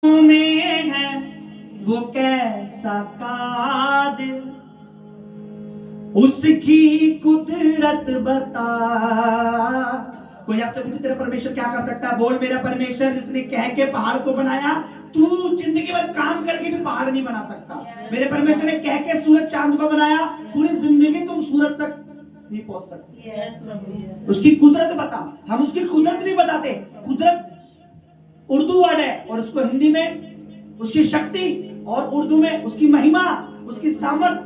में है वो कैसा कादिर, उसकी कुदरत बता। कोई आपसे पूछे तेरा परमेश्वर क्या कर सकता है, बोल मेरा परमेश्वर जिसने कह के पहाड़ को बनाया, तू जिंदगी भर काम करके भी पहाड़ नहीं बना सकता। मेरे परमेश्वर ने कह के सूरज चांद को बनाया, पूरी जिंदगी तुम सूरज तक नहीं पहुंच सकते। उसकी कुदरत बता। हम उसकी कुदरत नहीं बताते। कुदरत उर्दू वर्ड है और उसको हिंदी में उसकी शक्ति और उर्दू में उसकी महिमा, उसकी सामर्थ,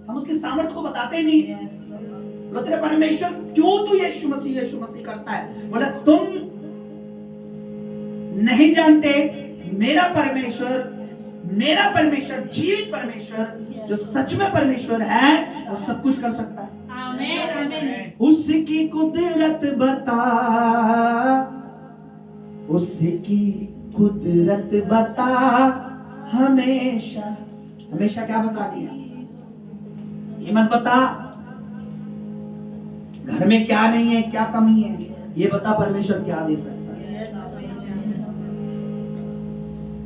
हम उसकी सामर्थ को बताते ही नहीं। बोला तेरे परमेश्वर क्यों तू यीशु मसीह करता है? बोला तुम नहीं जानते मेरा परमेश्वर जीवित परमेश्वर जो सच में परमेश्वर है वो सब कुछ कर सकता है। आमीन। उसकी कुदरत बता, उसकी कुदरत बता, हमेशा हमेशा क्या बतानी है? ये मत बता घर में क्या नहीं है, क्या कमी है, ये बता परमेश्वर क्या दे सकता है।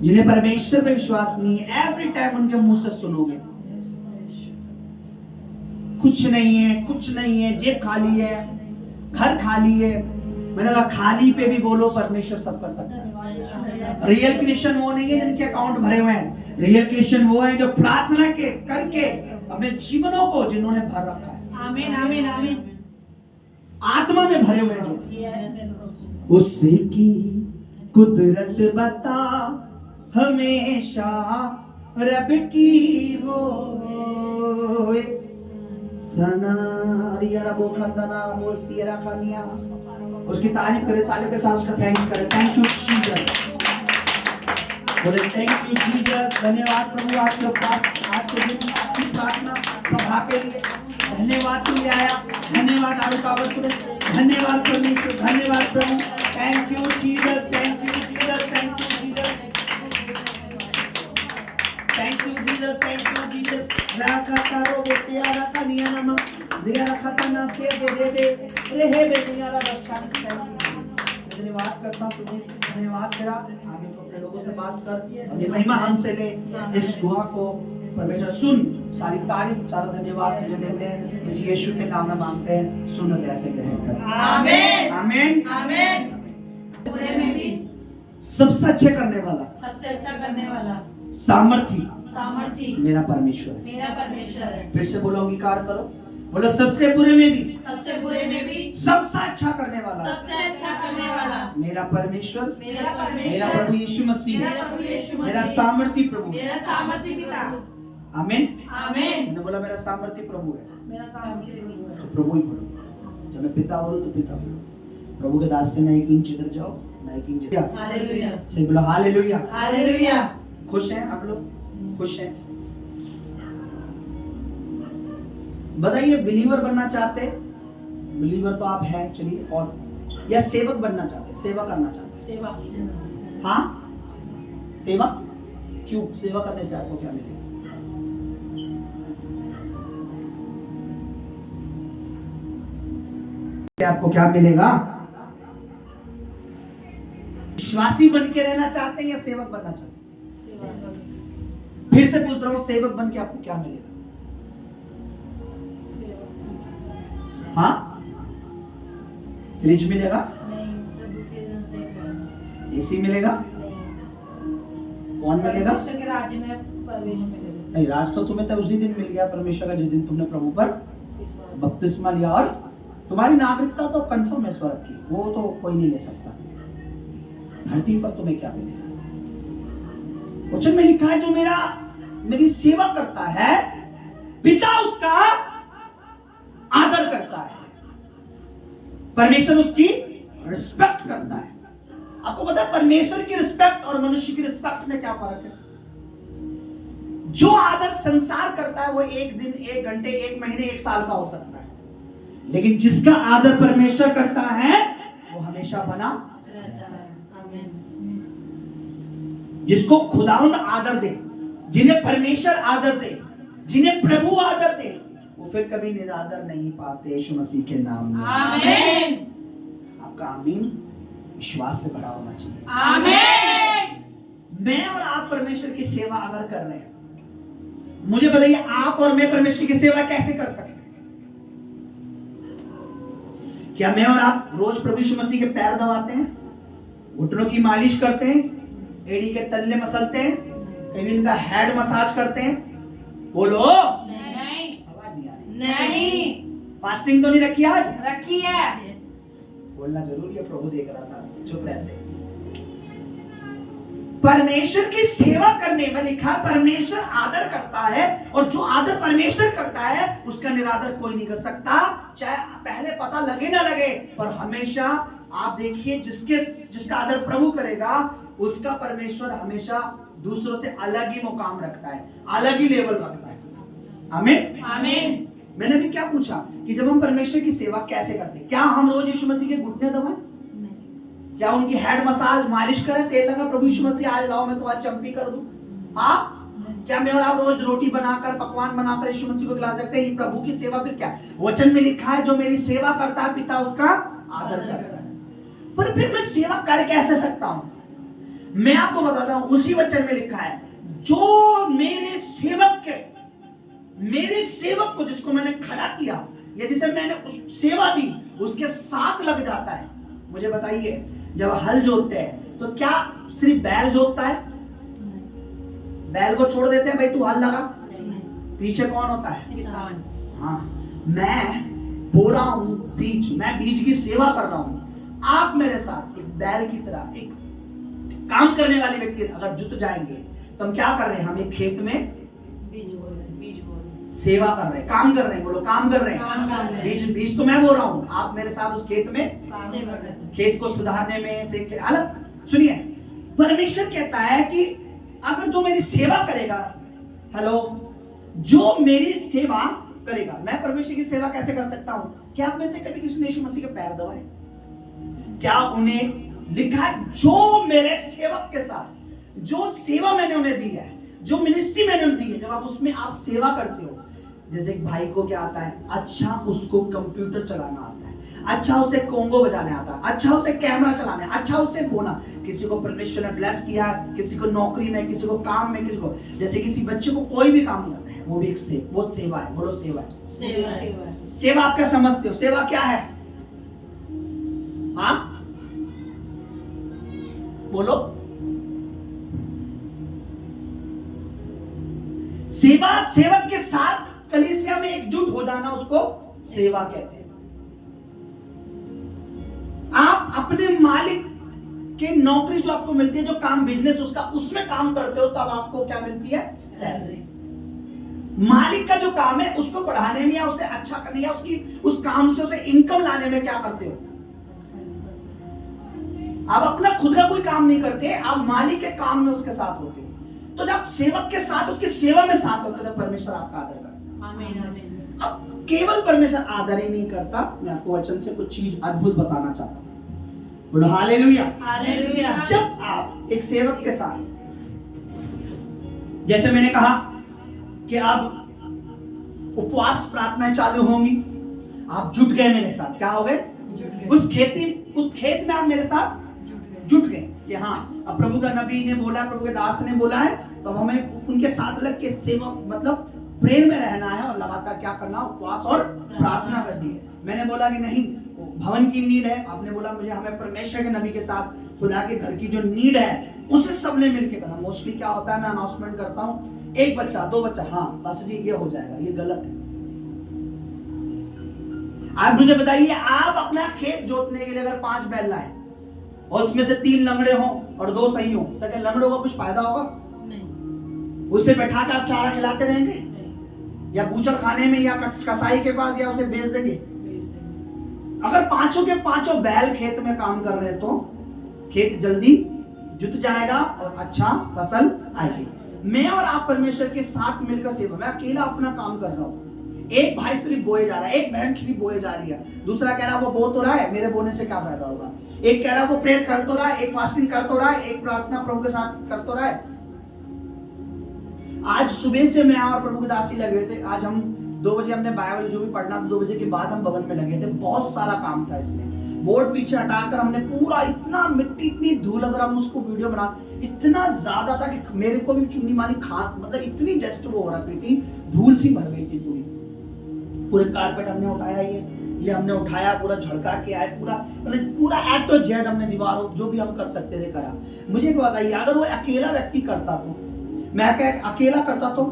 जिन्हें परमेश्वर में विश्वास नहीं है, एवरी टाइम उनके मुंह से सुनोगे कुछ नहीं है, जेब खाली है, घर खाली है। मैंने कहा खाली पे भी बोलो परमेश्वर सब कर सकता है। रियल क्रिश्चियन वो नहीं है जिनके अकाउंट भरे हुए हैं। रियल क्रिश्चियन वो है जो प्रार्थना के करके अपने जीवनों को जिन्होंने भर रखा है। आमीन आमीन आमीन। आत्मा में भरे हुए हैं जो। उसकी कुदरत बता, हमेशा रब की हो सनारिया रबो खंदना रबो सियरा खानिया। उसकी तारीफ करे, ताली के साथ उसका थैंक करे। थैंक यू जीसस, बोले थैंक यू जीसस। धन्यवाद प्रभु आपके पास आज के दिन आपकी प्रार्थना सभा के लिए। धन्यवाद तू ले आया, धन्यवाद आलू काबत तुले, धन्यवाद परमेश्वर, धन्यवाद प्रभु। Thank you Jesus, thank you Jesus, thank you Jesus, thank you Jesus, thank you Jesus. राखा रो बेटिया राखा निया नामा दिया रखा था ना से दे रहे बेटिया रा शांति। धन्यवाद करता हूं तुझे, धन्यवाद तेरा। आगे तो अपने लोगों से बात कर, ये महिमा हमसे ले। इस दुआ को परमेश्वर सुन, सारी तारीफ सारा धन्यवाद तुझे देते हैं, इस यीशु के नाम में मांगते हैं, सुन और ऐसे ग्रहण कर। आमीन आमीन आमीन। पूरे में भी सबसे अच्छा करने वाला सामर्थी मेरा परमेश्वर है। फिर से बोलो, अंगीकार करो, बोलो सबसे बुरे में भी सबसे अच्छा करने वाला मेरा परमेश्वर, मेरा प्रभु यीशु मसीह, मेरा सामर्थी प्रभु। आमीन आमीन। मैंने बोला मेरा सामर्थी प्रभु है, तो प्रभु ही बोलो। जब मैं पिता बोलूं तो पिता बोलो। प्रभु के दास से ना एक इंच इधर जाओ ना एक इंच इधर। हालेलुया से बोलो, हालेलुया हालेलुया। खुश हैं आप लोग? खुश हैं? बताइए, बिलीवर बनना चाहते? बिलीवर तो आप हैं, चलिए। और या सेवक बनना चाहते, सेवा करना चाहते? हाँ, सेवा। क्यों? सेवा करने से आपको क्या मिलेगा? आपको क्या मिलेगा? विश्वासी बन के रहना चाहते हैं या सेवक बनना चाहते हैं? फिर से पूछ रहा हूं, सेवक बन के आपको क्या मिलेगा? हाँ, फ्रिज मिलेगा? एसी मिलेगा? फोन मिलेगा? नहीं, राज तो तुम्हें तो उसी दिन मिल गया परमेश्वर का जिस दिन तुमने प्रभु पर बपतिस्मा लिया, और तुम्हारी नागरिकता तो कंफर्म है स्वर्ग की, वो तो कोई नहीं ले सकता। धरती पर तुम्हें क्या मिलेगा? वचन में लिखा है, जो मेरी सेवा करता है पिता उसका आदर करता है, परमेश्वर उसकी रिस्पेक्ट करता है। आपको पता है परमेश्वर की रिस्पेक्ट और मनुष्य की रिस्पेक्ट में क्या फर्क है? जो आदर संसार करता है वो एक दिन, एक घंटे, एक महीने, एक साल का हो सकता है, लेकिन जिसका आदर परमेश्वर करता है वो हमेशा बना रहता है। आमीन। जिसको खुदावंद आदर दे, जिन्हें परमेश्वर आदर दे, जिन्हें प्रभु आदर दे, वो फिर कभी निरादर नहीं पाते। यीशु मसीह के नाम में आमीन। आपका आमीन विश्वास से भरा होना चाहिए। आमीन। मैं और आप परमेश्वर की सेवा अगर कर रहे हैं, मुझे बताइए आप और मैं परमेश्वर की सेवा कैसे कर सकते हैं? क्या मैं और आप रोज प्रभु यीशु मसीह के पैर दबाते हैं, घुटनों की मालिश करते हैं, एड़ी के तल्ले मसलते हैं, कभी इनका हेड मसाज करते हैं? बोलो नहीं, आवाज नहीं आ रही। नहीं फास्टिंग तो नहीं रखी आज? रखी है। बोलना जरूरी है, प्रभु देख रहा था, चुप रहते। परमेश्वर की सेवा करने में लिखा परमेश्वर आदर करता है, और जो आदर परमेश्वर करता है उसका निरादर कोई नहीं कर सकता, चाहे पहले पता लगे ना लगे। पर हमेशा आप देखिए, जिसका आदर प्रभु करेगा उसका परमेश्वर हमेशा दूसरों से अलग ही मुकाम रखता है, अलग ही लेवल रखता है। आमीन आमीन। मैंने भी क्या पूछा कि जब हम परमेश्वर की सेवा कैसे करते हैं, क्या हम रोज यीशु मसीह के घुटने दबाएं? क्या उनकी हेड मसाज मालिश करें, तेल लगा, प्रभु यीशु मसीह आज लाओ मैं तुम्हारी चंपी कर दूं? हाँ? क्या मैं और आप रोज रोटी बनाकर, पकवान बनाकर यीशु मसीह को खिला सकते हैं? ये प्रभु की सेवा फिर क्या? वचन में लिखा है जो मेरी सेवा करता है पिता उसका आदर करता है। पर फिर मैं सेवा कर कैसे सकता हूं? मैं आपको बताता हूं, उसी वचन में लिखा है जो मेरे सेवक को जिसको मैंने खड़ा किया या जिसे मैंने उस सेवा दी उसके साथ लग जाता है। मुझे बताइए, जब हल जोतते हैं तो क्या सिर्फ बैल जोतता है? बैल को छोड़ देते हैं, भाई तू हल लगा, पीछे कौन होता है? किसान। हाँ, मैं बो रहा हूं बीज, मैं बीज की सेवा कर रहा हूं। आप मेरे साथ एक बैल की तरह, एक काम करने वाले व्यक्ति अगर जुट जाएंगे तो हम क्या कर रहे हैं? हम एक खेत में सेवा कर रहे हैं, काम कर रहे हैं। बोलो काम कर रहे हैं। बीज तो मैं बोल रहा हूं, आप मेरे साथ उस खेत में, खेत को सुधारने में से अलग। सुनिए, परमेश्वर कहता है कि अगर जो मेरी सेवा करेगा, हेलो, जो मेरी सेवा करेगा, मैं परमेश्वर की सेवा कैसे कर सकता हूं? क्या आप में से कभी किसी ने यीशु मसीह के पैर दबाए? क्या उन्हें लिखा है जो मेरे सेवक के साथ, जो सेवा मैंने उन्हें दी है, जो मिनिस्ट्री मैंने उन्हें दी है, जब आप उसमें आप सेवा करते हो, जैसे एक भाई को क्या आता है? अच्छा उसको कंप्यूटर चलाना आता है, अच्छा उसे कोंगो बजाने आता है, अच्छा उसे कैमरा चलाने, अच्छा उसे बोलना। किसी को परमेश्वर ने ब्लेस किया, किसी को नौकरी में, किसी को काम में, किसी को, जैसे किसी बच्चे को कोई भी काम करता है वो भी एक वो सेवा है। बोलो सेवा है। सेवा आप क्या समझते हो? सेवा क्या है? हाँ बोलो। सेवा, सेवक के साथ कलीसिया में एकजुट हो जाना, उसको सेवा कहते हैं। आप अपने मालिक के नौकरी जो आपको मिलती है, जो काम बिजनेस उसका, उसमें काम करते हो, तब आपको क्या मिलती है? सैलरी। मालिक का जो काम है उसको बढ़ाने में या उसे अच्छा करने या उसकी उस काम से उसे इनकम लाने में क्या करते हो? आप अपना खुद का कोई काम नहीं करते, आप मालिक के काम में उसके साथ होते हो। तो जब सेवक के साथ उसकी सेवा में साथ होते हो तो परमेश्वर आपका आदर करता है। आमीन आमीन। अब केवल परमेश्वर आदर ही नहीं करता, मैं आपको वचन से कुछ चीज अद्भुत बताना चाहता हूं। बोलो हालेलुया। हालेलुया। जब आप एक सेवक के साथ, जैसे मैंने कहा कि अब उपवास प्रार्थनाएं चालू होंगी, आप जुट गए मेरे साथ, क्या हो गए? उस खेत में आप मेरे साथ जुट गए कि हाँ, अब प्रभु का नबी ने बोला, प्रभु के दास ने बोला है, तो अब हमें उनके साथ लग के सेवा, मतलब प्रेम में रहना है और लगातार क्या करना? उपवास और प्रार्थना करनी है। मैंने बोला कि नहीं, भवन की नीड है, आपने बोला मुझे हमें परमेश्वर के नबी के साथ खुदा के घर की जो नीड है उसे सबने मिलकर करना। मोस्टली क्या होता है, मैं अनाउंसमेंट करता हूँ, एक बच्चा, दो बच्चा, हाँ बस जी ये हो जाएगा, ये गलत है। आप मुझे बताइए, आप अपना खेत जोतने के लिए अगर 5 बैल लाए और उसमें से 3 लंगड़े हों और 2 सही हों, तो क्या लंगड़ों का कुछ फायदा होगा? नहीं। उसे बैठा कर आप चारा खिलाते रहेंगे या बूचड़ खाने में या कसाई के पास, या उसे बेच देंगे? अगर 5 के 5 बैल खेत में काम कर रहे हैं तो खेत जल्दी जुट जाएगा और अच्छा फसल आएगी। मैं और आप परमेश्वर के साथ मिलकर सेवा, मैं अकेला अपना काम कर रहा हूँ, एक भाई सिर्फ बोए जा रहा है, एक बहन सिर्फ बोए जा रही है, दूसरा कह रहा है वो बो तो रहा है, मेरे बोने से क्या फायदा होगा। एक कह रहा है वो प्रेयर कर तो रहा है, एक फास्टिंग कर तो रहा है, एक प्रार्थना प्रभु के साथ कर तो रहा है। आज सुबह से मैं और प्रभु के दासी लगे थे। आज हम 2 बजे हमने बाइबल जो भी पढ़ना था, 2 बजे के बाद हम भवन में लगे थे। बहुत सारा काम था इसमें, बोर्ड पीछे हटाकर हमने पूरा इतना मिट्टी, इतनी धूल, अगर हम उसको वीडियो बना, इतना ज्यादा था कि मेरे को भी चुन्नी मानी मतलब इतनी डस्ट वो हो रखी थी, धूल सी भर गई थी पूरे कारपेट हमने उठाया, ये हमने उठाया, पूरा झड़का के आए, पूरा A to Z हमने दीवारों जो भी हम कर सकते थे करा। मुझे एक बताइए, अगर वो अकेला व्यक्ति करता तो, मैं अकेला करता तो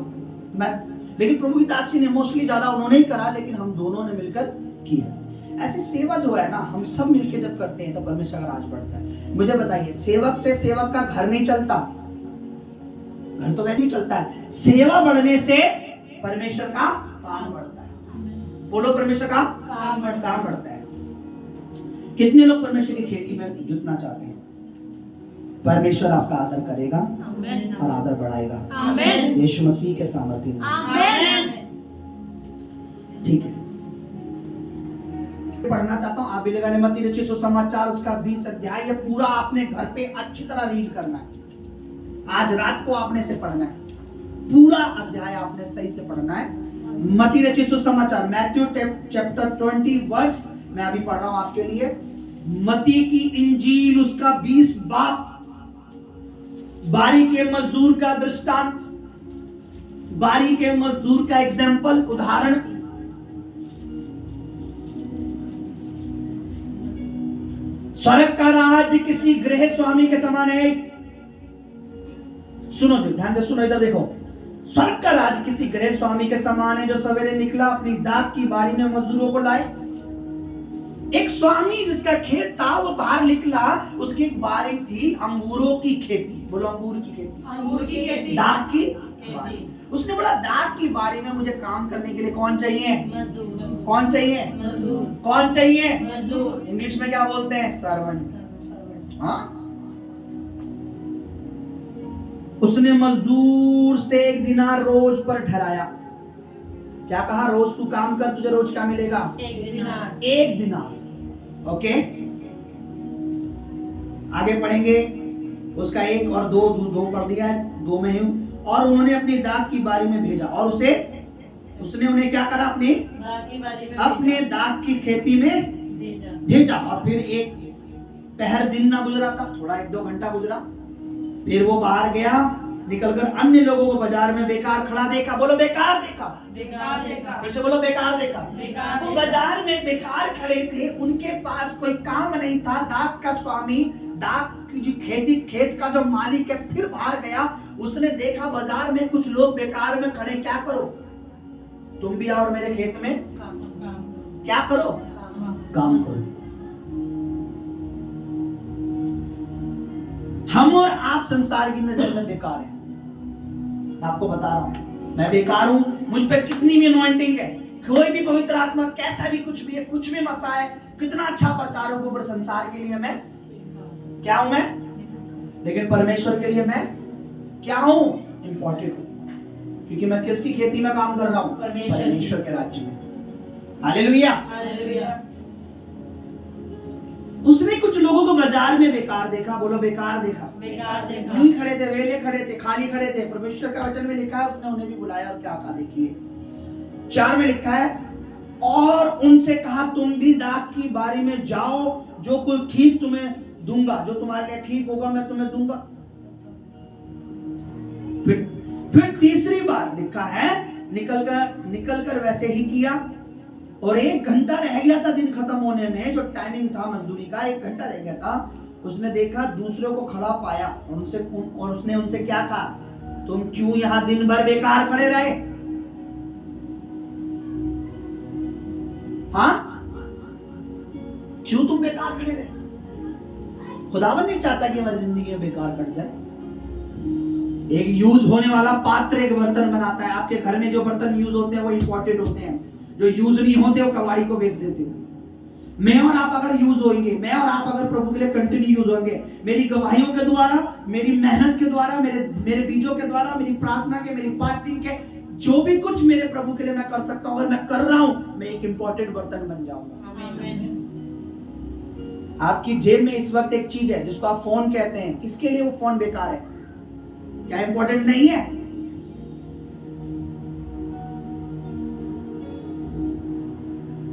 मैं, लेकिन प्रभु की दासी ने मोस्टली ज्यादा उन्होंने ही करा, लेकिन हम दोनों ने मिलकर किया। ऐसी सेवा जो है ना, हम सब मिलकर जब करते हैं तो परमेश्वर का राज बढ़ता है। मुझे बताइए, सेवक से सेवक का घर नहीं चलता, घर तो वैसे ही चलता है, सेवा बढ़ने से परमेश्वर का काम बढ़ता है। बोलो, परमेश्वर का काम बढ़ता है। कितने लोग परमेश्वर की खेती में जुटना चाहते हैं? परमेश्वर आपका आदर करेगा और आदर बढ़ाएगा यीशु मसीह के सामर्थ्य में। ठीक है, पढ़ना चाहता हूँ, आप भी लगा लें। मत्ती रचित सुसमाचार उसका 20 अध्याय, ये पूरा आपने घर पे अच्छी तरह रीड करना है। आज रात को आपने से पढ़ना है, पूरा अध्याय आपने सही से पढ़ना है। मत्ती रचित सुसमाचार, मैथ्यू चैप्टर 20 वर्स, मैं अभी पढ़ रहा हूं आपके लिए। मत्ती की इंजील उसका 20 बाब, बारी के मजदूर का दृष्टांत, बारी के मजदूर का एग्जाम्पल, उदाहरण। स्वर्ग का राज्य किसी गृह स्वामी के समान है। सुनो जो ध्यान से सुनो, इधर देखो। स्वर्ग का राज्य किसी गृह स्वामी के समान है जो सवेरे निकला, अपनी दाख की बारी में मजदूरों को लाए। एक स्वामी जिसका खेत था, वो बाहर निकला, उसकी एक बारी थी अंगूरों की खेती। बोलो, अंगूर की खेती, दाख की बारी। उसने बोला, दाख की बारी में मुझे काम करने के लिए कौन चाहिए? मजदूर। कौन चाहिए? मजदूर। कौन चाहिए? मजदूर। इंग्लिश में क्या बोलते हैं? सर्वेंट। हाँ, उसने मजदूर से 1 दिनार रोज पर ठहराया। क्या कहा? रोज तू काम कर, तुझे रोज क्या मिलेगा? 1 दिनार। ओके, आगे पढ़ेंगे। उसका 1 और 2 पढ़ दिया है, 2 में हूं। और उन्होंने अपनी दाख की बारी में भेजा, और उसने उन्हें क्या करा? अपने दाख की खेती में भेजा। और फिर एक पहर दिन ना गुजरा था, थोड़ा 1-2 घंटा गुजरा, फिर वो बाहर गया, निकलकर अन्य लोगों को बाजार में बेकार खड़ा देखा। बोलो, बेकार देखा। फिर से बोलो, बेकार देखा। वो बाजार में बेकार खड़े थे, उनके पास कोई काम नहीं था। दाख का स्वामी, दाख की जो खेत का जो मालिक है, फिर बाहर गया, उसने देखा बाजार में कुछ लोग बेकार में खड़े, क्या करो? तुम भी आओ मेरे खेत में क्या करो? काम करो। हम और आप संसार की नजर में बेकार हैं। आपको बता रहा हूं, मैं बेकार हूं। मुझ पे कितनी भी अनॉइंटिंग है, कोई भी पवित्र आत्मा, कैसा भी कुछ भी है, कुछ भी मसा है, कितना अच्छा प्रचारक हूं, पर संसार के लिए मैं क्या हूं? मैं। लेकिन परमेश्वर के लिए मैं क्या हूं? इंपॉर्टेंट हूं, क्योंकि मैं किसकी खेती में काम कर रहा हूं? परमेश्वर के राज्य में। हालेलुया। उसने कुछ लोगों को बाजार में बेकार देखा। बोलो, बेकार देखा। यूं ही खड़े थे, वेले खड़े थे, खाली खड़े थे। परमेश्वर का वचन में लिखा है, उसने उन्हें भी बुलाया और क्या कहा? देखिए 4 में लिखा है, और उनसे कहा, तुम भी दाख की बारी में जाओ, जो कुछ ठीक तुम्हें दूंगा, जो तुम्हारे लिए ठीक होगा मैं तुम्हें दूंगा। फिर तीसरी बार लिखा है, निकलकर वैसे ही किया। और 1 घंटा रह गया था दिन खत्म होने में, जो टाइमिंग था मजदूरी का, 1 घंटा रह गया था। उसने देखा, दूसरों को खड़ा पाया, और उसने उनसे क्या कहा? तुम क्यों यहाँ दिन भर बेकार खड़े रहे? हाँ, क्यों तुम बेकार खड़े रहे? खुदावन नहीं चाहता कि हमारी जिंदगी में बेकार कट जाए। एक यूज होने वाला पात्र एक बर्तन बनाता है। आपके घर में जो बर्तन यूज होते हैं वो इंपॉर्टेंट होते हैं, जो यूज नहीं होते वो कबाड़ी को बेच देते हो। मैं और आप अगर यूज होंगे, मैं और आप अगर प्रभु के लिए कंटिन्यू यूज होंगे, मेरी गवाहियों के द्वारा, मेरी मेहनत के द्वारा, मेरे बीजों के द्वारा, मेरी प्रार्थना के, मेरी फास्टिंग के, जो भी कुछ मेरे प्रभु के लिए मैं कर सकता हूं, अगर मैं कर रहा हूं, मैं एक इंपॉर्टेंट बर्तन बन जाऊंगा। आपकी जेब में इस वक्त एक चीज है जिसको आप फोन कहते हैं, किसके लिए वो फोन बेकार है? क्या इंपॉर्टेंट नहीं है?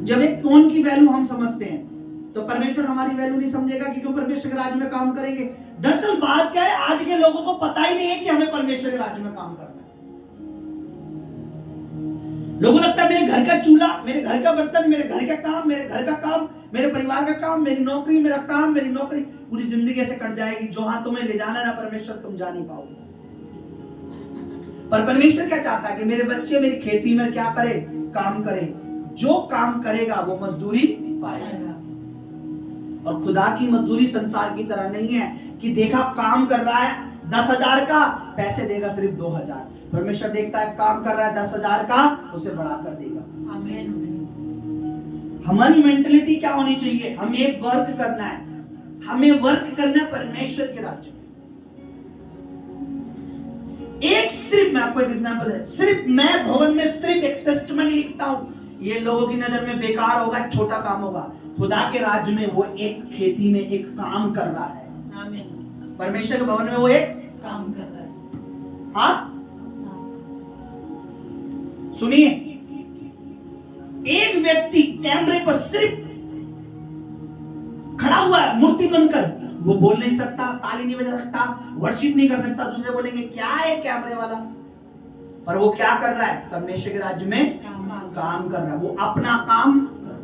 जब एक फोन की वैल्यू हम समझते हैं, तो परमेश्वर हमारी वैल्यू नहीं समझेगा कि क्यों परमेश्वर के राज्य में काम करेंगे। दरअसल बात क्या है, आज के लोगों को पता ही नहीं है कि हमें परमेश्वर के राज्य में काम करना है। लोगों को लगता है मेरे घर का चूल्हा, मेरे घर का बर्तन, मेरे घर का काम, मेरे घर का काम, मेरे परिवार का काम, मेरी नौकरी, मेरा काम, मेरी नौकरी, पूरी जिंदगी ऐसे कट जाएगी। जो हाथ तुम्हें ले जाना ना परमेश्वर, तुम जा नहीं पाओगे। पर परमेश्वर क्या चाहता है कि मेरे बच्चे मेरी खेती में क्या करे, काम करे। जो काम करेगा वो मजदूरी पाएगा। और खुदा की मजदूरी संसार की तरह नहीं है कि देखा काम कर रहा है 10,000 का, पैसे देगा सिर्फ 2,000। परमेश्वर देखता है काम कर रहा है 10,000 का, उसे बढ़ा कर देगा। आमीन। हमारी मेंटलिटी क्या होनी चाहिए, हमें वर्क करना है, हमें वर्क करना है परमेश्वर के राज्य में। एक सिर्फ मैं आपको एक एग्जांपल है, सिर्फ मैं भवन में सिर्फ एक टेस्टमनी लिखता हूं, ये लोगों की नजर में बेकार होगा, एक छोटा काम होगा। खुदा के राज्य में वो एक खेती में एक काम कर रहा है। आमीन। परमेश्वर के भवन में वो एक काम कर रहा है। हाँ सुनिए, एक व्यक्ति कैमरे पर सिर्फ खड़ा हुआ है मूर्ति बनकर, वो बोल नहीं सकता, ताली नहीं बजा सकता, वर्शिप नहीं कर सकता। दूसरे बोलेंगे क्या है कैमरे वाला, पर वो क्या कर रहा है, परमेश्वर के राज्य में काम कर रहा है, वो अपना काम कर रहा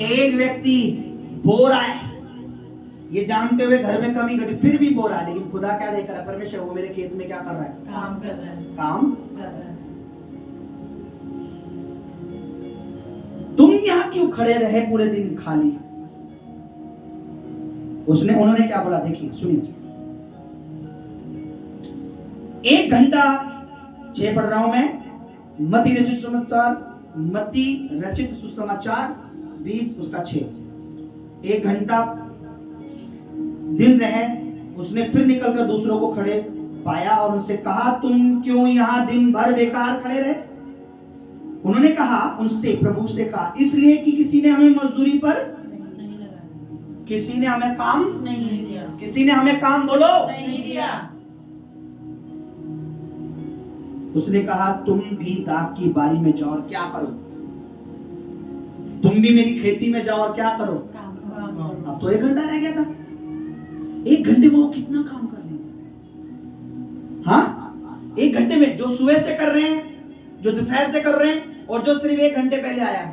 है। एक व्यक्ति बो रहा है, ये जानते हुए घर में कमी घटी, फिर भी बो रहा है, लेकिन खुदा क्या देख रहा है, परमेश्वर वो मेरे खेत में क्या कर रहा है, काम कर रहा है, काम कर रहा है। तुम यहाँ क्यों खड़े रहे पूरे दिन खाली। उन्होंने क्या बोला, देखिए सुनिए। 1 घंटा 6 पढ़ रहा हूं मैं, मत्ती रचित सुसमाचार 20 उसका 6। 1 घंटा दिन रहे, उसने फिर निकलकर दूसरों को खड़े पाया और उनसे कहा, तुम क्यों यहाँ दिन भर बेकार खड़े रहे। उन्होंने कहा उनसे, प्रभु से कहा, इसलिए कि किसी ने हमें मजदूरी पर नहीं लगा, किसी ने हमें काम नहीं दिया, किसी ने हमें काम बोलो नहीं दिया। उसने कहा, तुम भी दाख की बारी में जाओ और क्या करो, तुम भी मेरी खेती में जाओ और क्या करो। अब तो 1 घंटा रह गया था, 1 घंटे में वो कितना काम कर लेंगे। हाँ, 1 घंटे में जो सुबह से कर रहे हैं, जो दोपहर से कर रहे हैं, और जो सिर्फ 1 घंटे पहले आया।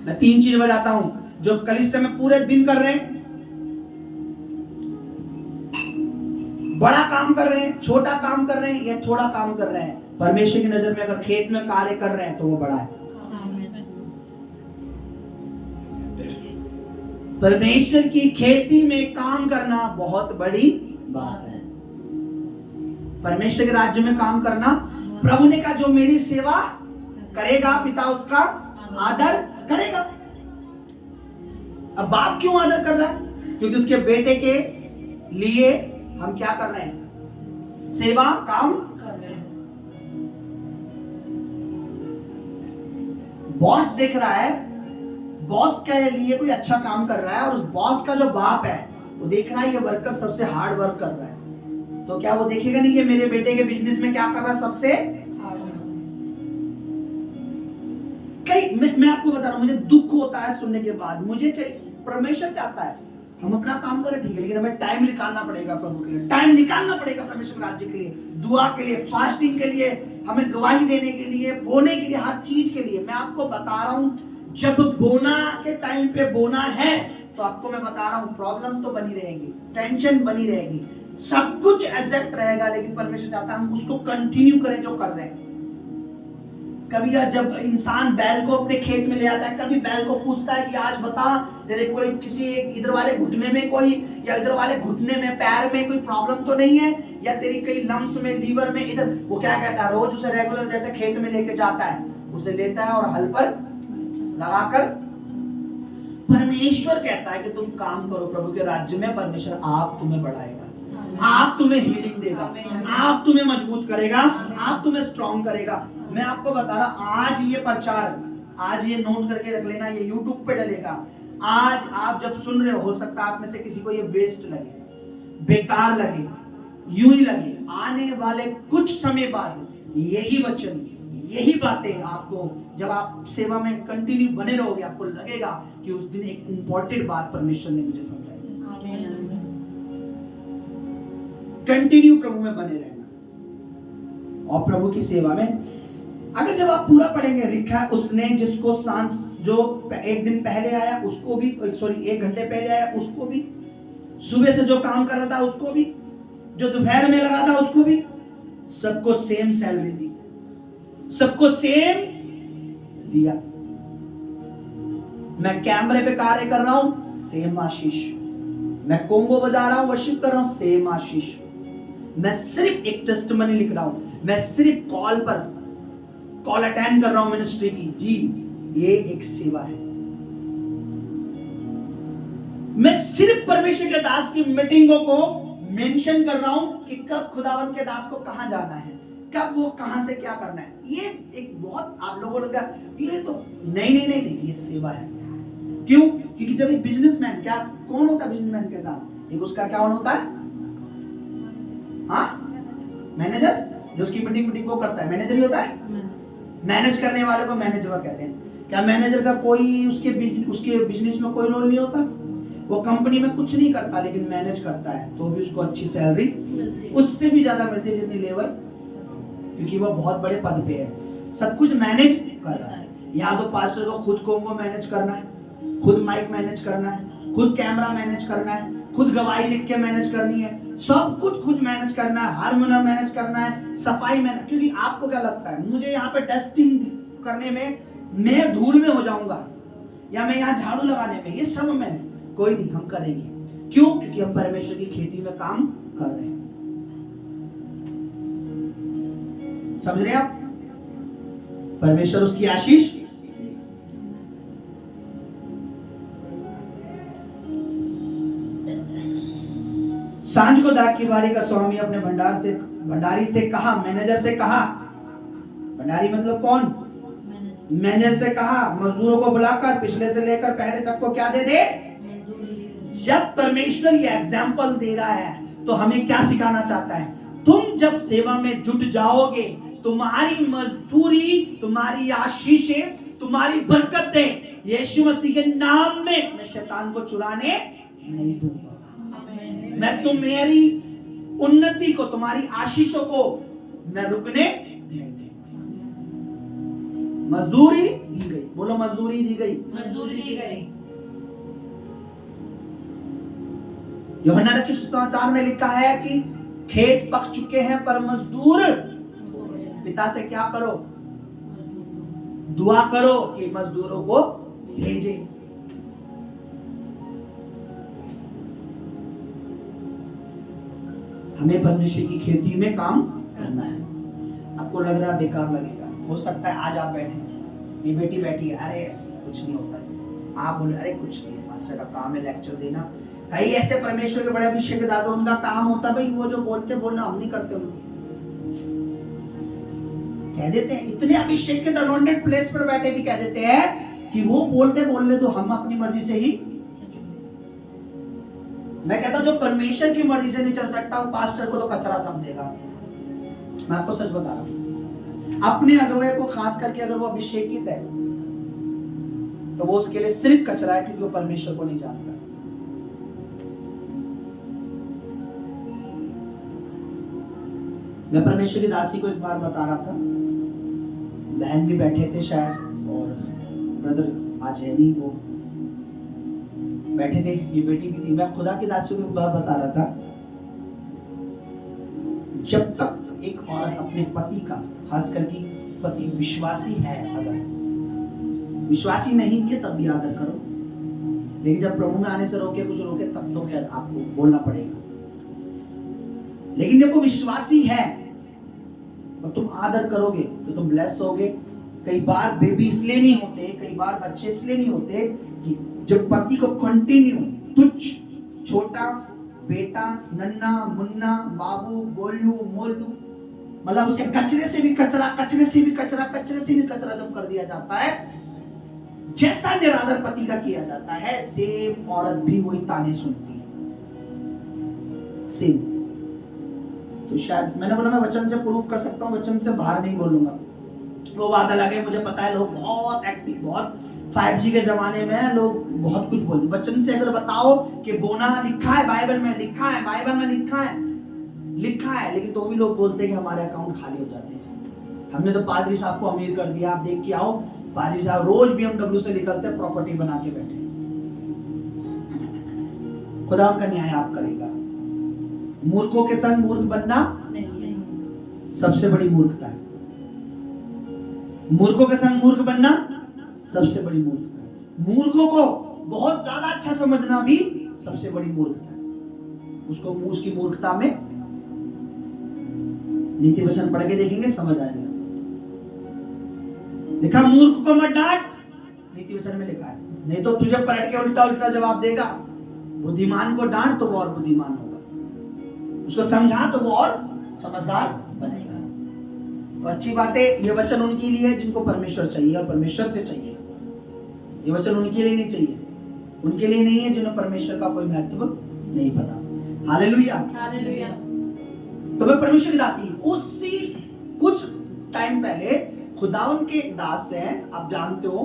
मैं 3 चीज बताता हूं, जो कलीसिया में पूरे दिन कर रहे हैं, बड़ा काम कर रहे हैं, छोटा काम कर रहे हैं, या थोड़ा काम कर रहे हैं, परमेश्वर की नजर में अगर खेत में कार्य कर रहे हैं तो वो बड़ा है। परमेश्वर की खेती में काम करना बहुत बड़ी बात है। परमेश्वर के राज्य में काम करना, प्रभु ने कहा जो मेरी सेवा करेगा पिता उसका आदर करेगा। अब बाप क्यों आदर कर रहा है, क्योंकि उसके बेटे के लिए हम क्या कर रहे हैं, सेवा काम कर रहे हैं। बॉस देख रहा है, बॉस के लिए कोई अच्छा काम कर रहा है, और उस बॉस का जो बाप है वो देख रहा है ये वर्कर सबसे हार्ड वर्क कर रहा है, तो क्या वो देखेगा नहीं कि मेरे बेटे के बिजनेस में क्या कर रहा है सबसे मैं आपको बता रहा हूं, मुझे दुख होता है सुनने के बाद। मुझे चाहिए, परमेश्वर चाहता है हम अपना काम करें, ठीक है, लेकिन हमें टाइम निकालना पड़ेगा प्रभु के लिए, टाइम निकालना पड़ेगा परमेश्वर राज्य के लिए, दुआ के लिए, फास्टिंग के लिए, हमें गवाही देने के लिए, बोने के लिए, हर चीज के लिए। मैं आपको बता रहा हूं, जब बोना के टाइम पे बोना है तो आपको मैं बता रहा हूं प्रॉब्लम तो बनी रहेगी, टेंशन बनी रहेगी, सब कुछ एग्जैक्ट रहेगा, लेकिन परमेश्वर चाहता है हम उसको कंटिन्यू करें जो कर रहे हैं। कभी जब इंसान बैल को अपने खेत में ले आता है, कभी बैल को पूछता है कि आज बता तेरे कोई किसी इधर वाले घुटने में कोई, या इधर वाले घुटने में पैर में कोई प्रॉब्लम तो नहीं है, या तेरी कई लम्स में लीवर में इधर। वो क्या कहता है, रोज उसे रेगुलर जैसे खेत में लेके जाता है, उसे लेता है और हल पर लगाकर। परमेश्वर कहता है कि तुम काम करो प्रभु के राज्य में, परमेश्वर आप तुम्हें बढ़ाएगा, आप तुम्हें हीलिंग देगा, आप तुम्हें मजबूत करेगा, आप तुम्हें स्ट्रॉन्ग करेगा। मैं आपको बता रहा, आज ये प्रचार, आज ये नोट करके रख लेना, ये YouTube पे डलेगा। आज आप जब सुन रहे हो सकता है आप में से किसी को ये वेस्ट लगे, बेकार लगे, यूं ही लगे। आने वाले कुछ समय बाद यही वचन, यही बातें आपको, जब आप सेवा में कंटिन्यू बने रहोगे, आपको लगेगा कि उस दिन एक इंपॉर्टेंट बात परमेश्वर ने मुझे समझाई। कंटिन्यू प्रभु में बने रहना और प्रभु की सेवा में। अगर जब आप पूरा पढ़ेंगे, लिखा है उसने जिसको सांस जो एक दिन पहले आया उसको भी, सॉरी 1 घंटे पहले आया उसको भी, सुबह से जो काम कर रहा था उसको भी, जो दोपहर में लगा था उसको भी, सबको सेम सैलरी दी, सबको सेम दिया। मैं कैमरे पे कार्य कर रहा हूं, सेम आशीष। मैं कोंगो बजा रहा हूं, वर्शिप कर रहा हूं, सेम आशीष। मैं सिर्फ एक टेस्टिमनी लिख रहा हूं, मैं सिर्फ कॉल पर कॉल अटेंड कर रहा हूं मिनिस्ट्री की, जी ये एक सेवा है। मैं सिर्फ परमेश्वर के दास की मीटिंगों को मेंशन कर रहा हूं कि कब खुदावन के दास को कहां जाना है, कब वो कहां से क्या करना है। ये एक बहुत आप लोगों को लगा ये तो नहीं, ये सेवा है। क्यों? क्योंकि जब एक बिजनेसमैन, क्या कौन होता है बिजनेसमैन के साथ, एक उसका क्या होता है, हाँ मैनेजर, जो उसकी मीटिंग को करता है, मैनेजर ही होता है। मैनेज करने वाले को मैनेजर कहते हैं। क्या मैनेजर का कोई उसके बिजनेस में कोई रोल नहीं होता? वो कंपनी में कुछ नहीं करता लेकिन मैनेज करता है, तो भी उसको अच्छी सैलरी उससे भी ज्यादा मिलती है जितनी लेबर, क्योंकि वो बहुत बड़े पद पे है, सब कुछ मैनेज कर रहा है। यहाँ तो पास्टर को खुद कोंगो मैनेज करना है, खुद माइक मैनेज करना है, खुद कैमरा मैनेज करना है, खुद गवाही लिख के मैनेज करनी है, सब कुछ खुद मैनेज करना है, हारमोनियम मैनेज करना है, सफाई मैनेज। क्योंकि आपको क्या लगता है, मुझे यहाँ पे टेस्टिंग करने में मैं धूल में हो जाऊंगा या मैं यहाँ झाड़ू लगाने में, ये सब मैंने कोई नहीं, हम करेंगे। क्यों? क्योंकि हम परमेश्वर की खेती में काम कर रहे हैं। समझ रहे आप? परमेश्वर उसकी आशीष। सांझ को दाख की बारी का स्वामी अपने भंडारी से कहा, मैनेजर से कहा, भंडारी मतलब कौन, मैनेजर से कहा, मजदूरों को बुलाकर पिछले से लेकर पहले तक को क्या दे दे। जब परमेश्वर ये एग्जाम्पल दे रहा है तो हमें क्या सिखाना चाहता है, तुम जब सेवा में जुट जाओगे, तुम्हारी मजदूरी, तुम्हारी आशीषें, तुम्हारी बरकतें यीशु मसीह के नाम में मैं शैतान को चुराने नहीं दूंगा। मैं तुम्हारी उन्नति को, तुम्हारी आशीषों को मैं रुकने नहीं दूंगा। मजदूरी दी गई, बोलो मजदूरी दी गई, मजदूरी दी गई। यूहन्ना रचित सुसमाचार में लिखा है कि खेत पक चुके हैं पर मजदूर, पिता से क्या करो, दुआ करो कि मजदूरों को भेजे। हमें परमेश्वर की खेती में काम करना है। आपको लग रहा है बेकार लगेगा, हो सकता है आज आप बैठे, ये बेटी बैठी है, अरे कुछ नहीं होता इससे, आप बोले अरे कुछ नहीं, मास्टर का काम है लेक्चर देना। कई ऐसे परमेश्वर के बड़े अभिषेक दादा, उनका काम होता भाई वो जो बोलते बोलना, हम नहीं करते, कह देते हैं। इतने अभिषेक के अनॉइंटेड प्लेस पर बैठे भी कह देते हैं कि वो बोलते बोलने तो हम अपनी मर्जी से ही। मैं कहता हूं जो परमेश्वर की मर्जी से नहीं चल सकता वो पास्टर को तो कचरा समझेगा। मैं आपको सच बता रहा हूं, अपने अगुवे को खास करके अगर वो अभिषेकित है तो वो उसके लिए सिर्फ कचरा है, क्योंकि वो परमेश्वर को नहीं जानता। मैं परमेश्वर की दासी को एक बार बता रहा था, बहन भी बैठे थे शायद और ब्रदर आज है नहीं, वो बैठे थे, ये बेटी भी थी। मैं खुदा की दासी को एक बार बता रहा था, जब तक एक औरत अपने पति का, खास करके पति विश्वासी है, अगर विश्वासी नहीं भी है तब भी आदर करो, लेकिन जब प्रभु में आने से रोके कुछ रोके तब तो खैर आपको बोलना पड़ेगा। लेकिन जब वो विश्वासी है और तुम आदर करोगे तो तुम ब्लेस होगे। कई बार बेबी इसलिए नहीं होते, कई बार बच्चे इसलिए नहीं होते कि जब पति को कंटिन्यू तुच्छ, छोटा, बेटा, नन्ना, मुन्ना, बाबू, गोलू, मोलू, मतलब उसे कचरे से भी कचरा, कचरे से भी कचरा, कचरे से भी कचरा जब कर दिया जाता है, जैसा निरादर पति का किया जाता है, सेम औरत भी वही ताने सुनती है, सेम। तो शायद मैंने बोला मैं वचन से प्रूफ कर सकता हूँ, वचन से बाहर नहीं बोलूंगा। वो बात अलग है, मुझे पता है लोग बहुत एक्टिव, बहुत 5G के जमाने में लोग बहुत कुछ बोलते। वचन से अगर बताओ कि बोना लिखा है बाइबल में, लिखा है बाइबल में, लिखा है, लेकिन तो भी लोग बोलते हैं कि हमारे अकाउंट खाली हो जाते हैं। हमने तो पादरी साहब को अमीर कर दिया। आप देख के आओ, पादरी साहब रोज BMW से निकलते हैं, प्रॉपर्टी बना के बैठे। खुदा उनका न्याय आप करेगा। मूर्खों के संग मूर्ख बनना सबसे बड़ी मूर्खता है। मूर्खों के संग मूर्ख बनना सबसे बड़ी मूर्खता है। मूर्खों को बहुत ज्यादा अच्छा समझना भी सबसे बड़ी मूर्खता है। उसको उसकी मूर्खता में नीति वचन पढ़ के देखेंगे, समझ आएगा। लिखा मूर्ख को मत डांट, नीति वचन में लिखा है, नहीं तो तुझे पलट के उल्टा उल्टा जवाब देगा। बुद्धिमान को डांट तो वो और बुद्धिमान होगा, उसको समझा तो वो और समझदार बनेगा। तो अच्छी बात है, ये वचन उनके लिए जिनको परमेश्वर चाहिए और परमेश्वर से चाहिए। ये वचन उनके लिए नहीं चाहिए, उनके लिए नहीं है जिन्हें परमेश्वर का कोई महत्व नहीं पता। Hallelujah, hallelujah. तो मैं परमेश्वर की दासी, उसी कुछ टाइम पहले खुदावन के दास हैं, आप जानते हो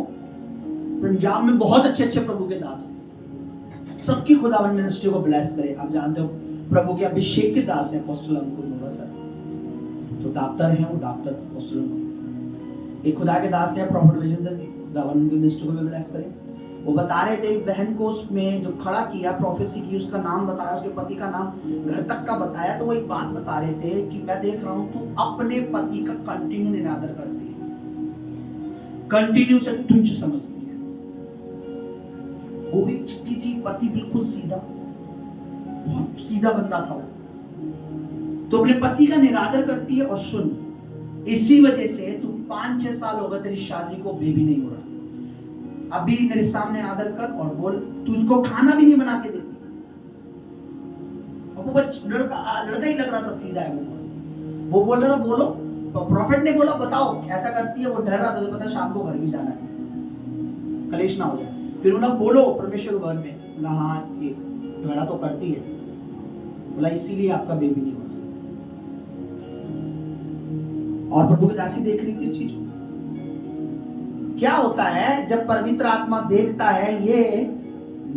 पंजाब में बहुत अच्छे अच्छे प्रभु के दास हैं। सबकी खुदावन मिनिस्ट्री को ब्लेस करे। आप जानते हो प्रभु के अभिषेक के दास हैं अपोस्टल अंकुर नोवा सर, तो डॉक्टर हैं वो, डॉक्टर अपोस्टल अंकुर। एक खुदा के दास हैं प्रॉफिट विजेंद्र जी, खुदावन की मिनिस्ट्री को भी ब्लेस करे। वो बता रहे थे एक बहन को उसमें जो खड़ा किया, प्रोफेसी की, उसका नाम बताया, उसके पति का नाम घर तक का बताया। तो वो एक बात बता रहे थे कि मैं देख रहा हूं तू अपने पति का कंटिन्यू निरादर करती है, कंटिन्यू से तुच्छ समझती है। गोरी चिट्ठी थी, पति बिल्कुल सीधा, बहुत सीधा बंदा था वो, तो अपने पति का निरादर करती है। और सुन, इसी वजह से तू 5-6 साल हो गए तेरी शादी को, बेबी नहीं हो रहा, अभी मेरे सामने आदर कर और बोल, तुझको खाना भी नहीं बना के देती। और वो लड़का ही लग रहा था, सीधा है वो बोल रहा था बोलो, प्रॉफिट ने बोला बताओ ऐसा करती है। वो डर रहा था, तो पता शाम को घर भी जाना है, कलेश ना हो जाए। फिर उन्होंने बोलो परमेश्वर के घर में, बोला हाँ ये झगड़ा तो करती है, बोला इसीलिए आपका बेबी नहीं हो रहा। और प्रभु की दासी देख रही थी चीज को। क्या होता है जब पवित्र आत्मा देखता है ये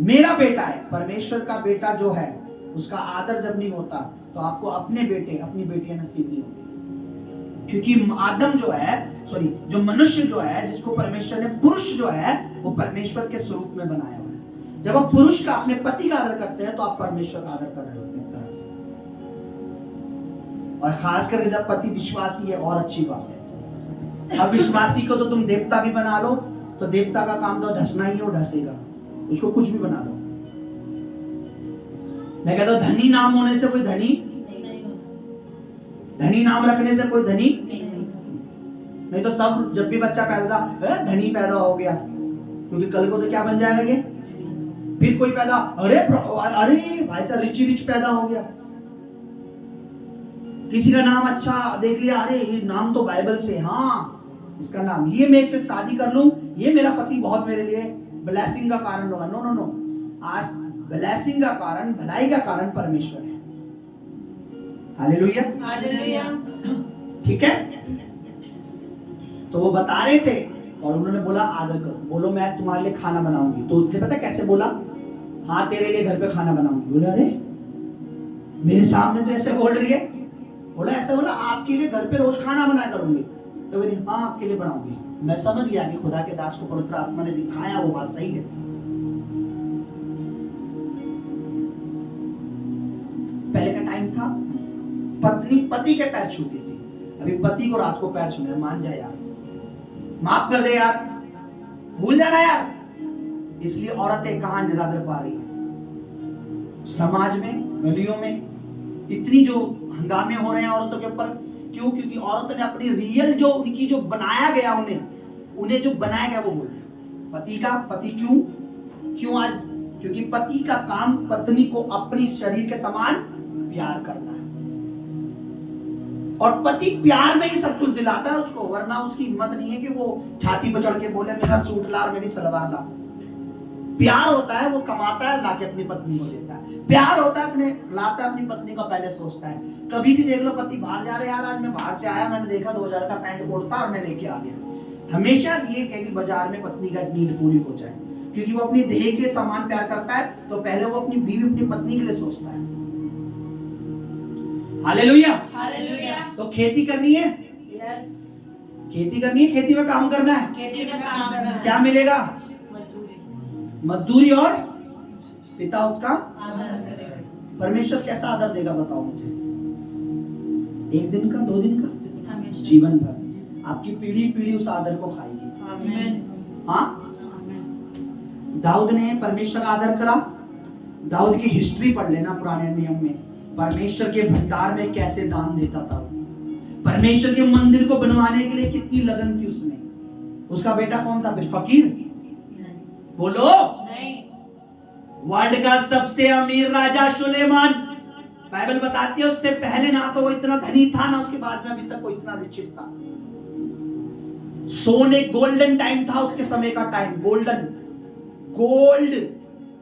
मेरा बेटा है, परमेश्वर का बेटा जो है, उसका आदर जब नहीं होता तो आपको अपने बेटे अपनी बेटियां नसीब नहीं होती। क्योंकि आदम जो है, जो मनुष्य जो है, जिसको परमेश्वर ने, पुरुष जो है वो परमेश्वर के स्वरूप में बनाया हुआ है। जब आप पुरुष का, अपने पति का आदर करते हैं तो आप परमेश्वर का आदर कर रहे होते हैं एक तरह से। और खास करके जब पति विश्वासी है और अच्छी बात है। अब विश्वासी को तो तुम देवता भी बना लो, तो देवता का काम तो ढसना ही है, वो ढसेगा, उसको कुछ भी बना लो। मैं कहता हूं धनी नाम होने से कोई धनी, धनी नाम रखने से कोई धनी नहीं। तो सब जब भी बच्चा पैदा था धनी पैदा हो गया, क्योंकि कल को तो क्या बन जाएगा ये। फिर कोई पैदा, अरे भाई साहब रिच पैदा हो गया। किसी का नाम अच्छा देख लिया, अरे ये नाम तो बाइबल से, हाँ इसका नाम, ये मैं इससे शादी कर लूं, ये मेरा पति बहुत मेरे लिए ब्लेसिंग का कारण होगा। नो नो नो, आज ब्लेसिंग का कारण, भलाई का कारण परमेश्वर है। Hallelujah, hallelujah. ठीक है। तो वो बता रहे थे और उन्होंने बोला आदर करो, बोलो मैं तुम्हारे लिए खाना बनाऊंगी। तो उसने पता कैसे बोला, हाँ तेरे लिए घर पे खाना बनाऊंगी। बोले अरे मेरे सामने तो ऐसे बोल रही है। बोला ऐसा, बोला आपके लिए घर पे रोज खाना बनाया करूंगी। तो बोली हाँ आपके लिए बनाऊंगी। मैं समझ गया कि खुदा के दास को पवित्र आत्मा ने दिखाया वो बात सही है। पहले का टाइम था पत्नी पति के पैर छूती थी, अभी पति को रात को पैर छूना है। मान जाए यार, माफ कर दे यार, भूल जाना यार। इसलिए औरतें कहां निरादर पा रही है समाज में, गलियों में। इतनी जो हंगामे हो रहे हैं औरतों के ऊपर, क्यों? क्योंकि औरतों ने अपनी रियल जो उनकी जो बनाया गया, उन्हें जो बनाया गया वो बोल रहे पति का। पति क्यों आज? क्योंकि पति का काम पत्नी को अपनी शरीर के समान प्यार करना है, और पति प्यार में ही सब कुछ दिलाता है उसको, वरना उसकी हिम्मत नहीं है कि वो छाती पर चढ़ के बोले मेरा सूट ला और मेरी सलवार ला। प्यार होता है वो कमाता है, लाके अपनी पत्नी को देता है। प्यार होता है, अपने लाता है अपनी पत्नी का, पहले सोचता है। कभी भी देख लो पति बाहर जा रहे, यार आज मैं बाहर से आया, मैंने देखा 2000 का पैंट कोट था और मैं लेके आ गया। हमेशा ये कहे कि बाजार में पत्नी का नीड पूरी हो जाए, क्योंकि वो अपनी देह के समान प्यार करता है, तो पहले वो अपनी बीवी, अपनी पत्नी के लिए सोचता है। हालेलुया। हालेलुया। तो खेती करनी है, यस। खेती करनी है, खेती में काम करना है। खेती में काम करना है। क्या मिलेगा? मजदूरी। मजदूरी, और पिता उसका आदर करेगा। परमेश्वर कैसा आदर देगा बताओ मुझे? 1 दिन का, 2 दिन का, हमेशा। जीवन भर आपकी पीढ़ी पीढ़ी उस आदर को खाएगी। आमीन। हाँ, दाऊद ने परमेश्वर का आदर करा। दाऊद की हिस्ट्री पढ़ लेना पुराने नियम में, परमेश्वर के भंडार में कैसे दान देता था, परमेश्वर के मंदिर को बनवाने के लिए कितनी लगन थी उसमें। उसका बेटा कौन था फिर? फकीर? बोलो। नहीं। वर्ल्ड का सबसे अमीर राजा सुलेमान, बाइबल बताती है उससे पहले ना तो वो इतना धनी था, ना उसके बाद में अभी तक वो इतना रिचिस था। सोने गोल्डन टाइम था उसके समय का, टाइम गोल्डन, गोल्ड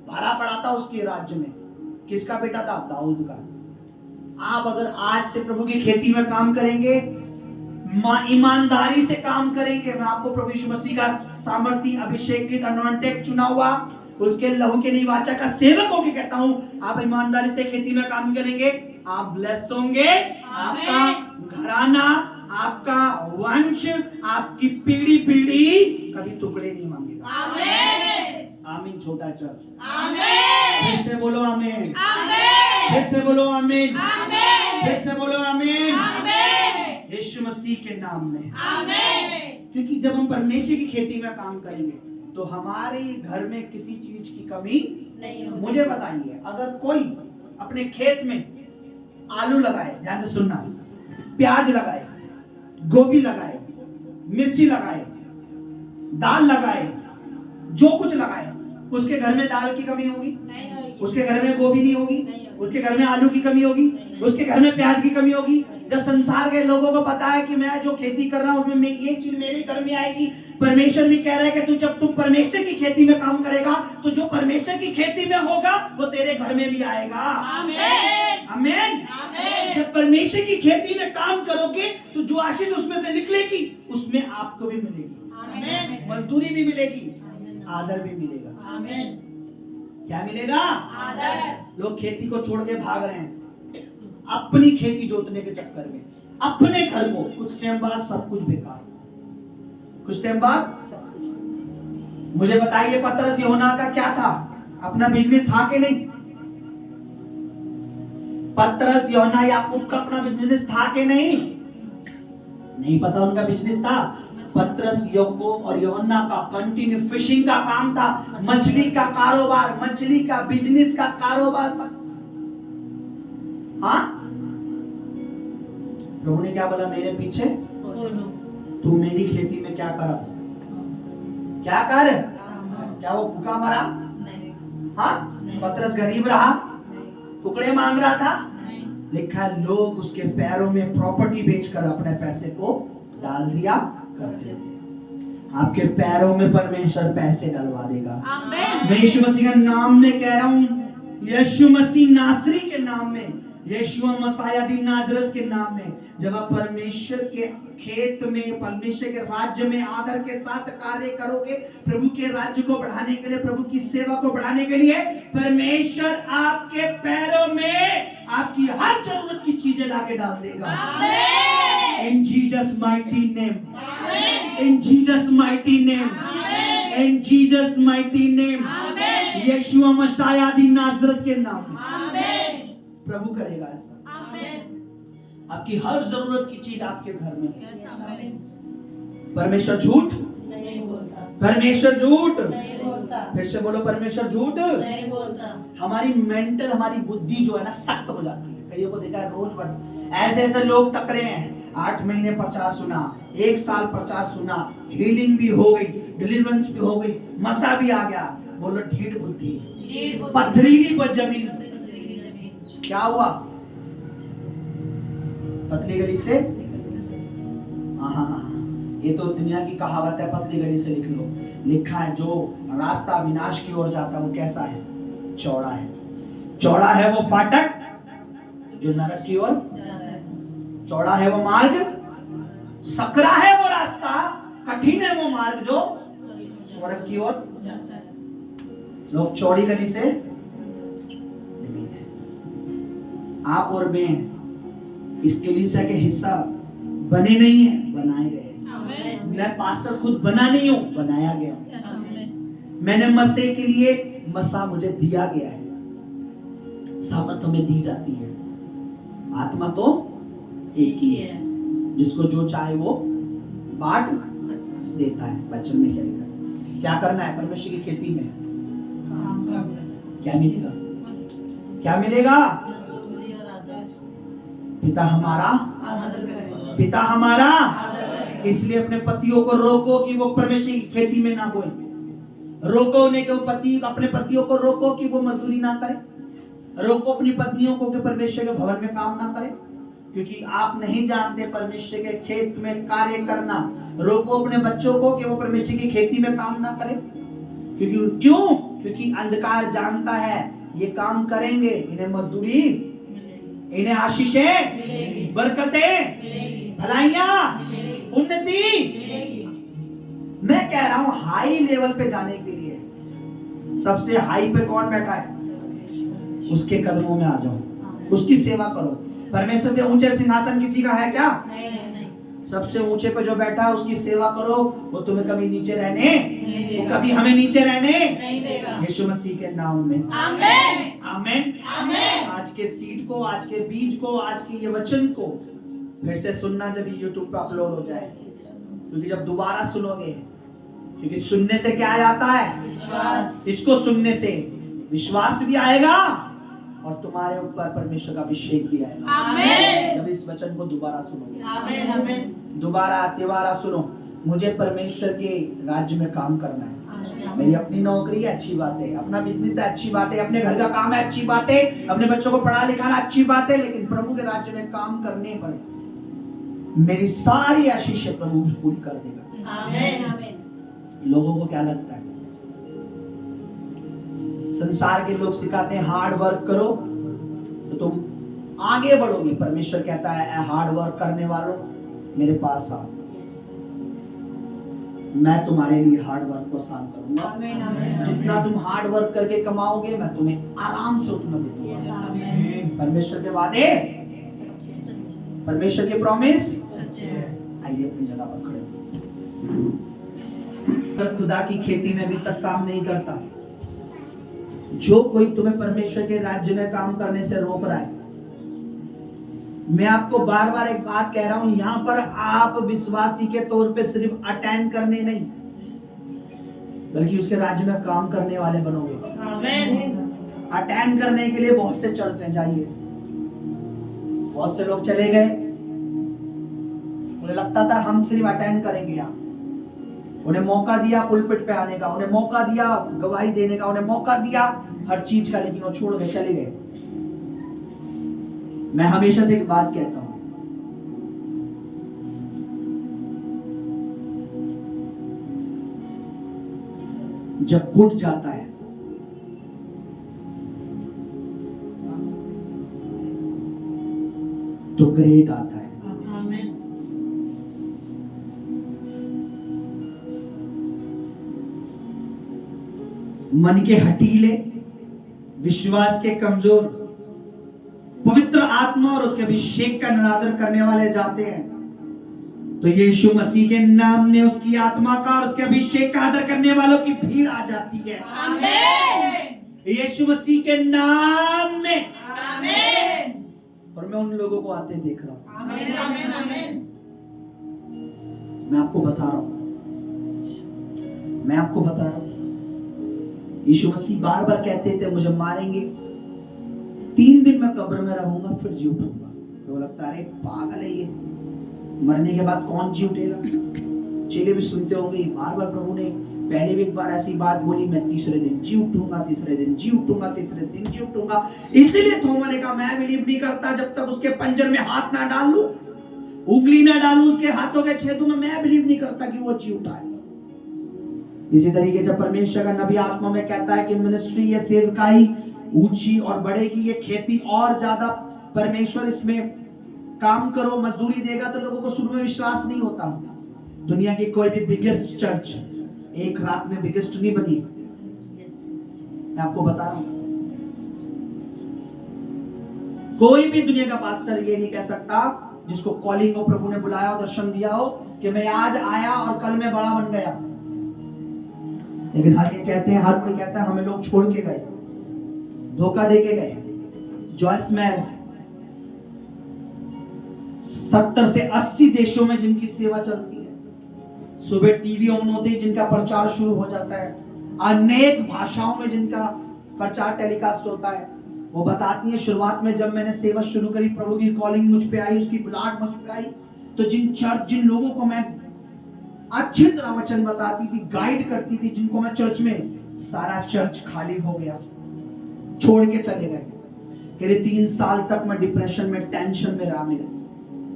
भरा पड़ा था उसके राज्य में। किसका बेटा था? दाऊद का। आप अगर आज से प्रभु की खेती में काम करेंगे, ईमानदारी से काम करेंगे, मैं आपको प्रभु यीशु मसीह का सामर्थी, अभिषेकित, अनॉइंटेड, चुना हुआ, उसके लहू के निवाचा का सेवक होके कहता हूं, आप ईमानदारी से खेती में काम करेंगे, आप ब्लेस होंगे। आपका घराना, आपका वंश, आपकी पीढ़ी पीढ़ी कभी टुकड़े नहीं मांगेगा। आमीन। आमीन। छोटा चर्च, आमीन। फिर से बोलो आमीन। आमीन। फिर से बोलो आमीन। आमीन। फिर से बोलो आमीन। आमीन। यीशु मसीह के नाम में। आमीन। क्योंकि जब हम परमेश्वर की खेती में काम करेंगे तो हमारे घर में किसी चीज की कमी नहीं होगी। मुझे बताइए, अगर कोई अपने खेत में आलू लगाए, ध्यान से सुनना, प्याज लगाए, गोभी लगाए, मिर्ची लगाए, दाल लगाए, जो कुछ लगाए, उसके घर में दाल की कमी होगी? नहीं होगी। उसके घर में गोभी नहीं होगी? नहीं होगी। उसके घर में आलू की कमी होगी? नहीं। उसके घर में प्याज की कमी होगी? जब संसार के लोगों को पता है कि मैं जो खेती कर रहा हूं उसमें ये चीज मेरे घर में आएगी, परमेश्वर भी कह रहा है कि तू जब तुम परमेश्वर की खेती में काम करेगा तो जो परमेश्वर की खेती में होगा वो तेरे घर में भी आएगा। आमीन। आमीन। आमीन। जब परमेश्वर की खेती में काम करोगे तो जो आशीष उसमें से निकलेगी उसमें आपको भी मिलेगी। आमीन। मजदूरी भी मिलेगी, आदर भी मिलेगा। आमीन। क्या मिलेगा? आदर। लोग खेती को छोड़ के भाग रहे हैं अपनी खेती जोतने के चक्कर में, अपने घर को, कुछ टाइम बाद सब कुछ बेकार, कुछ टाइम बाद सब कुछ। मुझे बताइए पतरस यूहन्ना का क्या था? अपना बिजनेस था कि नहीं? पतरस यूहन्ना याकूब का अपना बिजनेस था कि नहीं? नहीं पता उनका बिजनेस था। पतरस, याकूब और यूहन्ना का कंटिन्यू फिशिंग का काम था, मछली का कारोबार, मछली का बिजनेस का कारोबार था। हाँ, प्रभु ने क्या बोला? मेरे पीछे तू मेरी खेती में क्या करा? क्या कर? क्या वो भूखा मरा? हाँ, पतरस गरीब रहा, टुकड़े मांग रहा था? लिखा है लोग उसके पैरों में प्रॉपर्टी बेचकर अपने पैसे को डाल दिया करते थे। आपके पैरों में परमेश्वर पैसे डलवा देगा। मैं यीशु मसीह का नाम में कह रहा हूँ, यीशु मसीह नासरी के नाम में, यीशु मसीह दी नाजरत के नाम में, जब आप परमेश्वर के खेत में, परमेश्वर के राज्य में आदर के साथ कार्य करोगे, प्रभु के राज्य को बढ़ाने के लिए, प्रभु की सेवा को बढ़ाने के लिए, परमेश्वर आपके पैरों में आपकी हर जरूरत की चीजें लाके डाल देगा। In Jesus mighty name, in Jesus mighty name, in Jesus mighty name, यीशु मसीह दी नाजरत के नाम में प्रभु करेगा ऐसा। आपकी हर जरूरत की चीज आपके घर में। परमेश्वर झूठ नहीं बोलता। परमेश्वर झूठ नहीं बोलता। फिर से बोलो, परमेश्वर झूठ नहीं बोलता। हमारी मेंटल, हमारी बुद्धि जो है ना सख्त हो जाती है। कईयों को देखा है रोज ऐसे ऐसे लोग टकरे हैं, 8 महीने प्रचार सुना, 1 साल प्रचार सुना, हीलिंग भी हो गई, डिलीवरेंस भी हो गई, मसा भी आ गया, बोलो ढीठ बुद्धि, पथरीली जमीन। क्या हुआ? पतली गली से, हाँ, ये तो दुनिया की कहावत है, पतली गली से लिख लो। लिखा है जो रास्ता विनाश की ओर जाता है वो कैसा है? चौड़ा है। चौड़ा है वो फाटक जो नरक की ओर, चौड़ा है वो मार्ग, सकरा है वो रास्ता, कठिन है वो मार्ग जो स्वर्ग की ओर। लोग चौड़ी गली से आप और मैं इस कलीसिया के हिस्सा बने नहीं है, बनाए गए हैं। मैं पास्टर खुद बना नहीं हूं, बनाया गया हूं। मैंने मसीह के लिए मसा मुझे दिया गया है, सामर्थ्य में दी जाती है। आत्मा तो एक ही है, जिसको जो चाहे वो बांट देता है। वचन में क्या लिखा है? क्या करना है परमेश्वर की खेती में? क्या मिलेगा? क्या मिलेगा? पिता हमारा, पिता हमारा। इसलिए अपने पतियों को रोको कि वो परमेश्वर की खेती में ना बोए। रोको उन्हें कि वो पति, अपने पतियों को रोको कि वो मजदूरी ना करें। रोको अपनी पत्नियों को कि परमेश्वर के भवन में काम ना करें, क्योंकि आप नहीं जानते परमेश्वर के खेत में कार्य करना। रोको अपने बच्चों को कि वो परमेश्वर की खेती में काम ना करें, क्योंकि अंधकार जानता है ये काम करेंगे, इन्हें मजदूरी, इन्हें आशीषें, बरकतें, भलाइयां, उन्नति। मैं कह रहा हूं हाई लेवल पे जाने के लिए सबसे हाई पे कौन बैठा है? उसके कदमों में आ जाओ, उसकी सेवा करो। परमेश्वर से ऊंचे सिंहासन किसी का है क्या? सबसे ऊंचे पे जो बैठा है उसकी सेवा करो, वो तुम्हें कभी नीचे रहने, वो कभी हमें नीचे रहने नहीं देगा। यीशु मसीह के नाम में आमेन, आमेन, आमेन। आज के सीड को, आज के बीज को, आज के ये वचन को फिर से सुनना जब YouTube पे अपलोड हो जाए, क्योंकि जब दोबारा सुनोगे, क्योंकि सुनने से क्या आता है? विश्वास। इसको सुनने से विश्वास भी आएगा और तुम्हारे ऊपर परमेश्वर का अभिषेक भी आएगा। आमेन। जब इस वचन को दोबारा सुनोगे, आमेन, आमेन। दोबारा सुनो। मुझे परमेश्वर के राज्य में काम करना है। मेरी अपनी नौकरी है, अच्छी बात है। अपना बिजनेस है, अच्छी बात है। अपने घर का काम है, अच्छी बात है। अपने बच्चों को पढ़ा लिखाना, अच्छी बात है। लेकिन प्रभु के राज्य में काम करने पर मेरी सारी आशीष प्रभु पूरी कर देगा। आमेन, आमेन। लोगों को क्या लगता है? संसार के लोग सिखाते हैं हार्ड वर्क करो तो तुम आगे बढ़ोगे। परमेश्वर कहता है हार्ड वर्क करने वालों मेरे पास आओ, मैं तुम्हारे लिए हार्ड वर्क को आसान करूंगा। जितना तुम हार्ड वर्क करके कमाओगे मैं तुम्हें आराम से उतना दे दूंगा। परमेश्वर के वादे, परमेश्वर के प्रॉमिस। आइए अपनी जगह पर खड़े। अगर खुदा की खेती में अभी तक काम नहीं करता, जो कोई तुम्हें परमेश्वर के राज्य में काम करने से रोक रहा है, मैं आपको बार बार एक बात कह रहा हूं, यहां पर आप विश्वासी के तौर पे सिर्फ अटेंड करने नहीं, बल्कि उसके राज्य में काम करने वाले बनोगे। आमीन। अटेंड करने के लिए बहुत से चर्च हैं, जाइए। बहुत से लोग चले गए, उन्हें लगता था हम सिर्फ अटेंड करेंगे। यहाँ उन्हें मौका दिया पुलपिट पे आने का, उन्हें मौका दिया गवाही देने का, उन्हें मौका दिया हर चीज का, लेकिन वो छोड़ के चले गए। मैं हमेशा से एक बात कहता हूं, जब गुट जाता है तो ग्रेट आता है। मन के हठीले, विश्वास के कमजोर, पवित्र आत्मा और उसके अभिषेक का निरादर करने वाले जाते हैं, तो यीशु मसीह के नाम ने उसकी आत्मा का और उसके अभिषेक का आदर करने वालों की भीड़ आ जाती है। आमीन। यीशु मसीह के नाम में। आमीन। और मैं उन लोगों को आते देख रहा हूं। आमीन, आमीन, आमीन। मैं आपको बता रहा हूं, यीशु मसीह बार बार कहते थे मुझे मारेंगे, 3 दिन मैं कब्र में रहूंगा, फिर जी उठूंगा। तो लगता है पागल है ये, मरने के बाद कौन जी उठेगा? चेले भी सुनते होंगे, बार बार प्रभु ने पहले भी एक बार ऐसी बात बोली, मैं तीसरे दिन जी उठूंगा, तीसरे दिन जी उठूंगा, तीसरे दिन जी उठूंगा। इसीलिए थोमा ने कहा मैं बिलीव नहीं करता जब तक उसके पंजर में हाथ ना डाल लूं, उंगली ना डालूं उसके हाथों के छेदों में, मैं बिलीव नहीं करता कि वो जी उठा है। इसी तरीके जब परमेश्वर का नबी आत्मा में कहता है कि मिनिस्ट्री या सेवकाई ऊंची और बढ़ेगी ये खेती और ज्यादा। परमेश्वर इसमें काम करो, मजदूरी देगा तो लोगों को शुरू में विश्वास नहीं होता। दुनिया की कोई भी बिगेस्ट चर्च एक रात में बिगेस्ट नहीं बनी, मैं आपको बता रहा हूं। कोई भी दुनिया का पास्टर ये नहीं कह सकता जिसको कॉलिंग हो, प्रभु ने बुलाया हो, दर्शन दिया हो कि मैं आज आया और कल मैं बड़ा बन गया। लेकिन हर ये कहते हैं, हर कोई कहता है हमें लोग छोड़ के गए, धोखा दे के गए। जॉयस मेयर 70 से 80 देशों में जिनकी सेवा चलती है, सुबह टीवी ऑन होते ही जिनका प्रचार शुरू हो जाता है, अनेक भाषाओं में जिनका प्रचार टेलीकास्ट होता है, वो बताती है शुरुआत में जब मैंने सेवा शुरू करी, प्रभु की कॉलिंग मुझ पे आई, उसकी बुलाहट मुझ पे आई, तो जिन लोगों को मैं अच्छी तरह वचन बताती थी, गाइड करती थी, जिनको मैं चर्च में, सारा चर्च खाली हो गया, छोड़ के चले गए। कह रहे 3 साल तक मैं डिप्रेशन में, टेंशन में रहा। मेरे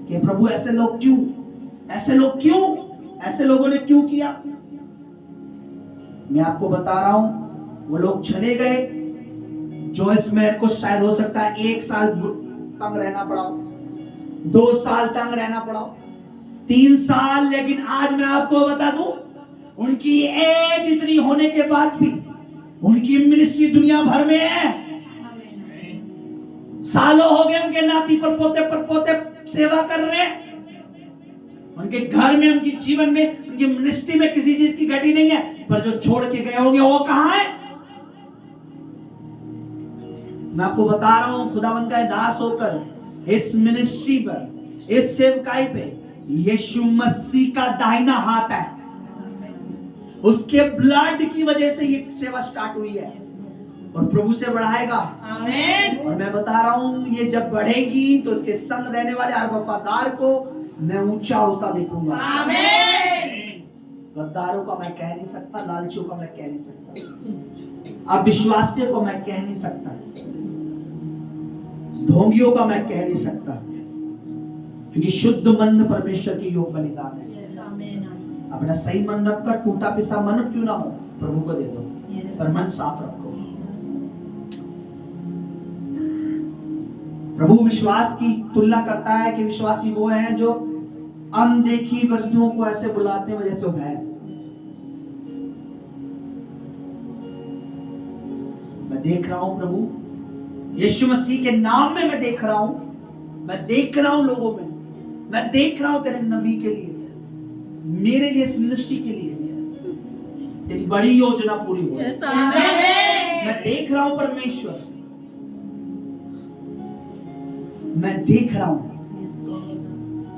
कि प्रभु ऐसे लोग क्यों, ऐसे लोग क्यों, ऐसे लोगों ने क्यों किया। मैं आपको बता रहा हूं, वो लोग चले गए। जॉयस मेयर को शायद हो सकता है 1 साल तंग रहना पड़ा, 2 साल तंग रहना पड़ा, 3 साल। लेकिन आज मैं आपको बता दूं, उनकी एज इतनी होने के बाद भी उनकी मिनिस्ट्री दुनिया भर में है। सालों हो गए उनके नाती पर पोते सेवा कर रहे हैं। उनके घर में, उनके जीवन में, उनकी मिनिस्ट्री में किसी चीज की घटी नहीं है। पर जो छोड़ के गए होंगे वो कहां है? मैं आपको बता रहा हूं, खुदावंद का दास होकर इस मिनिस्ट्री पर, इस सेवकाई पे यीशु मसीह का दाहिना हाथ है। उसके ब्लड की वजह से ये सेवा स्टार्ट हुई है और प्रभु से बढ़ाएगा। आमीन। और मैं बता रहा हूं, ये जब बढ़ेगी तो इसके संग रहने वाले हर वफादार को मैं ऊंचा होता देखूंगा। आमीन। गद्दारों का मैं कह नहीं सकता, लालचियों का मैं कह नहीं सकता, अविश्वासियों को मैं कह नहीं सकता, ढोंगियों का मैं कह नहीं सकता, क्योंकि शुद्ध मन परमेश्वर की योग बलिदान है। अपना सही मन रखकर, टूटा पिसा मन क्यों ना हो, प्रभु को दे दो, पर मन साफ रखो। प्रभु विश्वास की तुलना करता है कि विश्वासी वो हैं जो अनदेखी वस्तुओं को ऐसे बुलाते हैं जैसे वो है। मैं देख रहा हूं प्रभु यीशु मसीह के नाम में, मैं देख रहा हूं, मैं देख रहा हूं लोगों में, मैं देख रहा हूं तेरे नबी के लिए, मेरे लिए, इस मिनिस्ट्री के लिए तेरी बड़ी योजना पूरी हो। मैं देख रहा हूं परमेश्वर, मैं देख रहा हूं,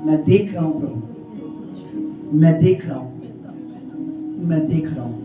मैं देख रहा हूं प्रभु, मैं देख रहा हूं, मैं देख रहा हूं,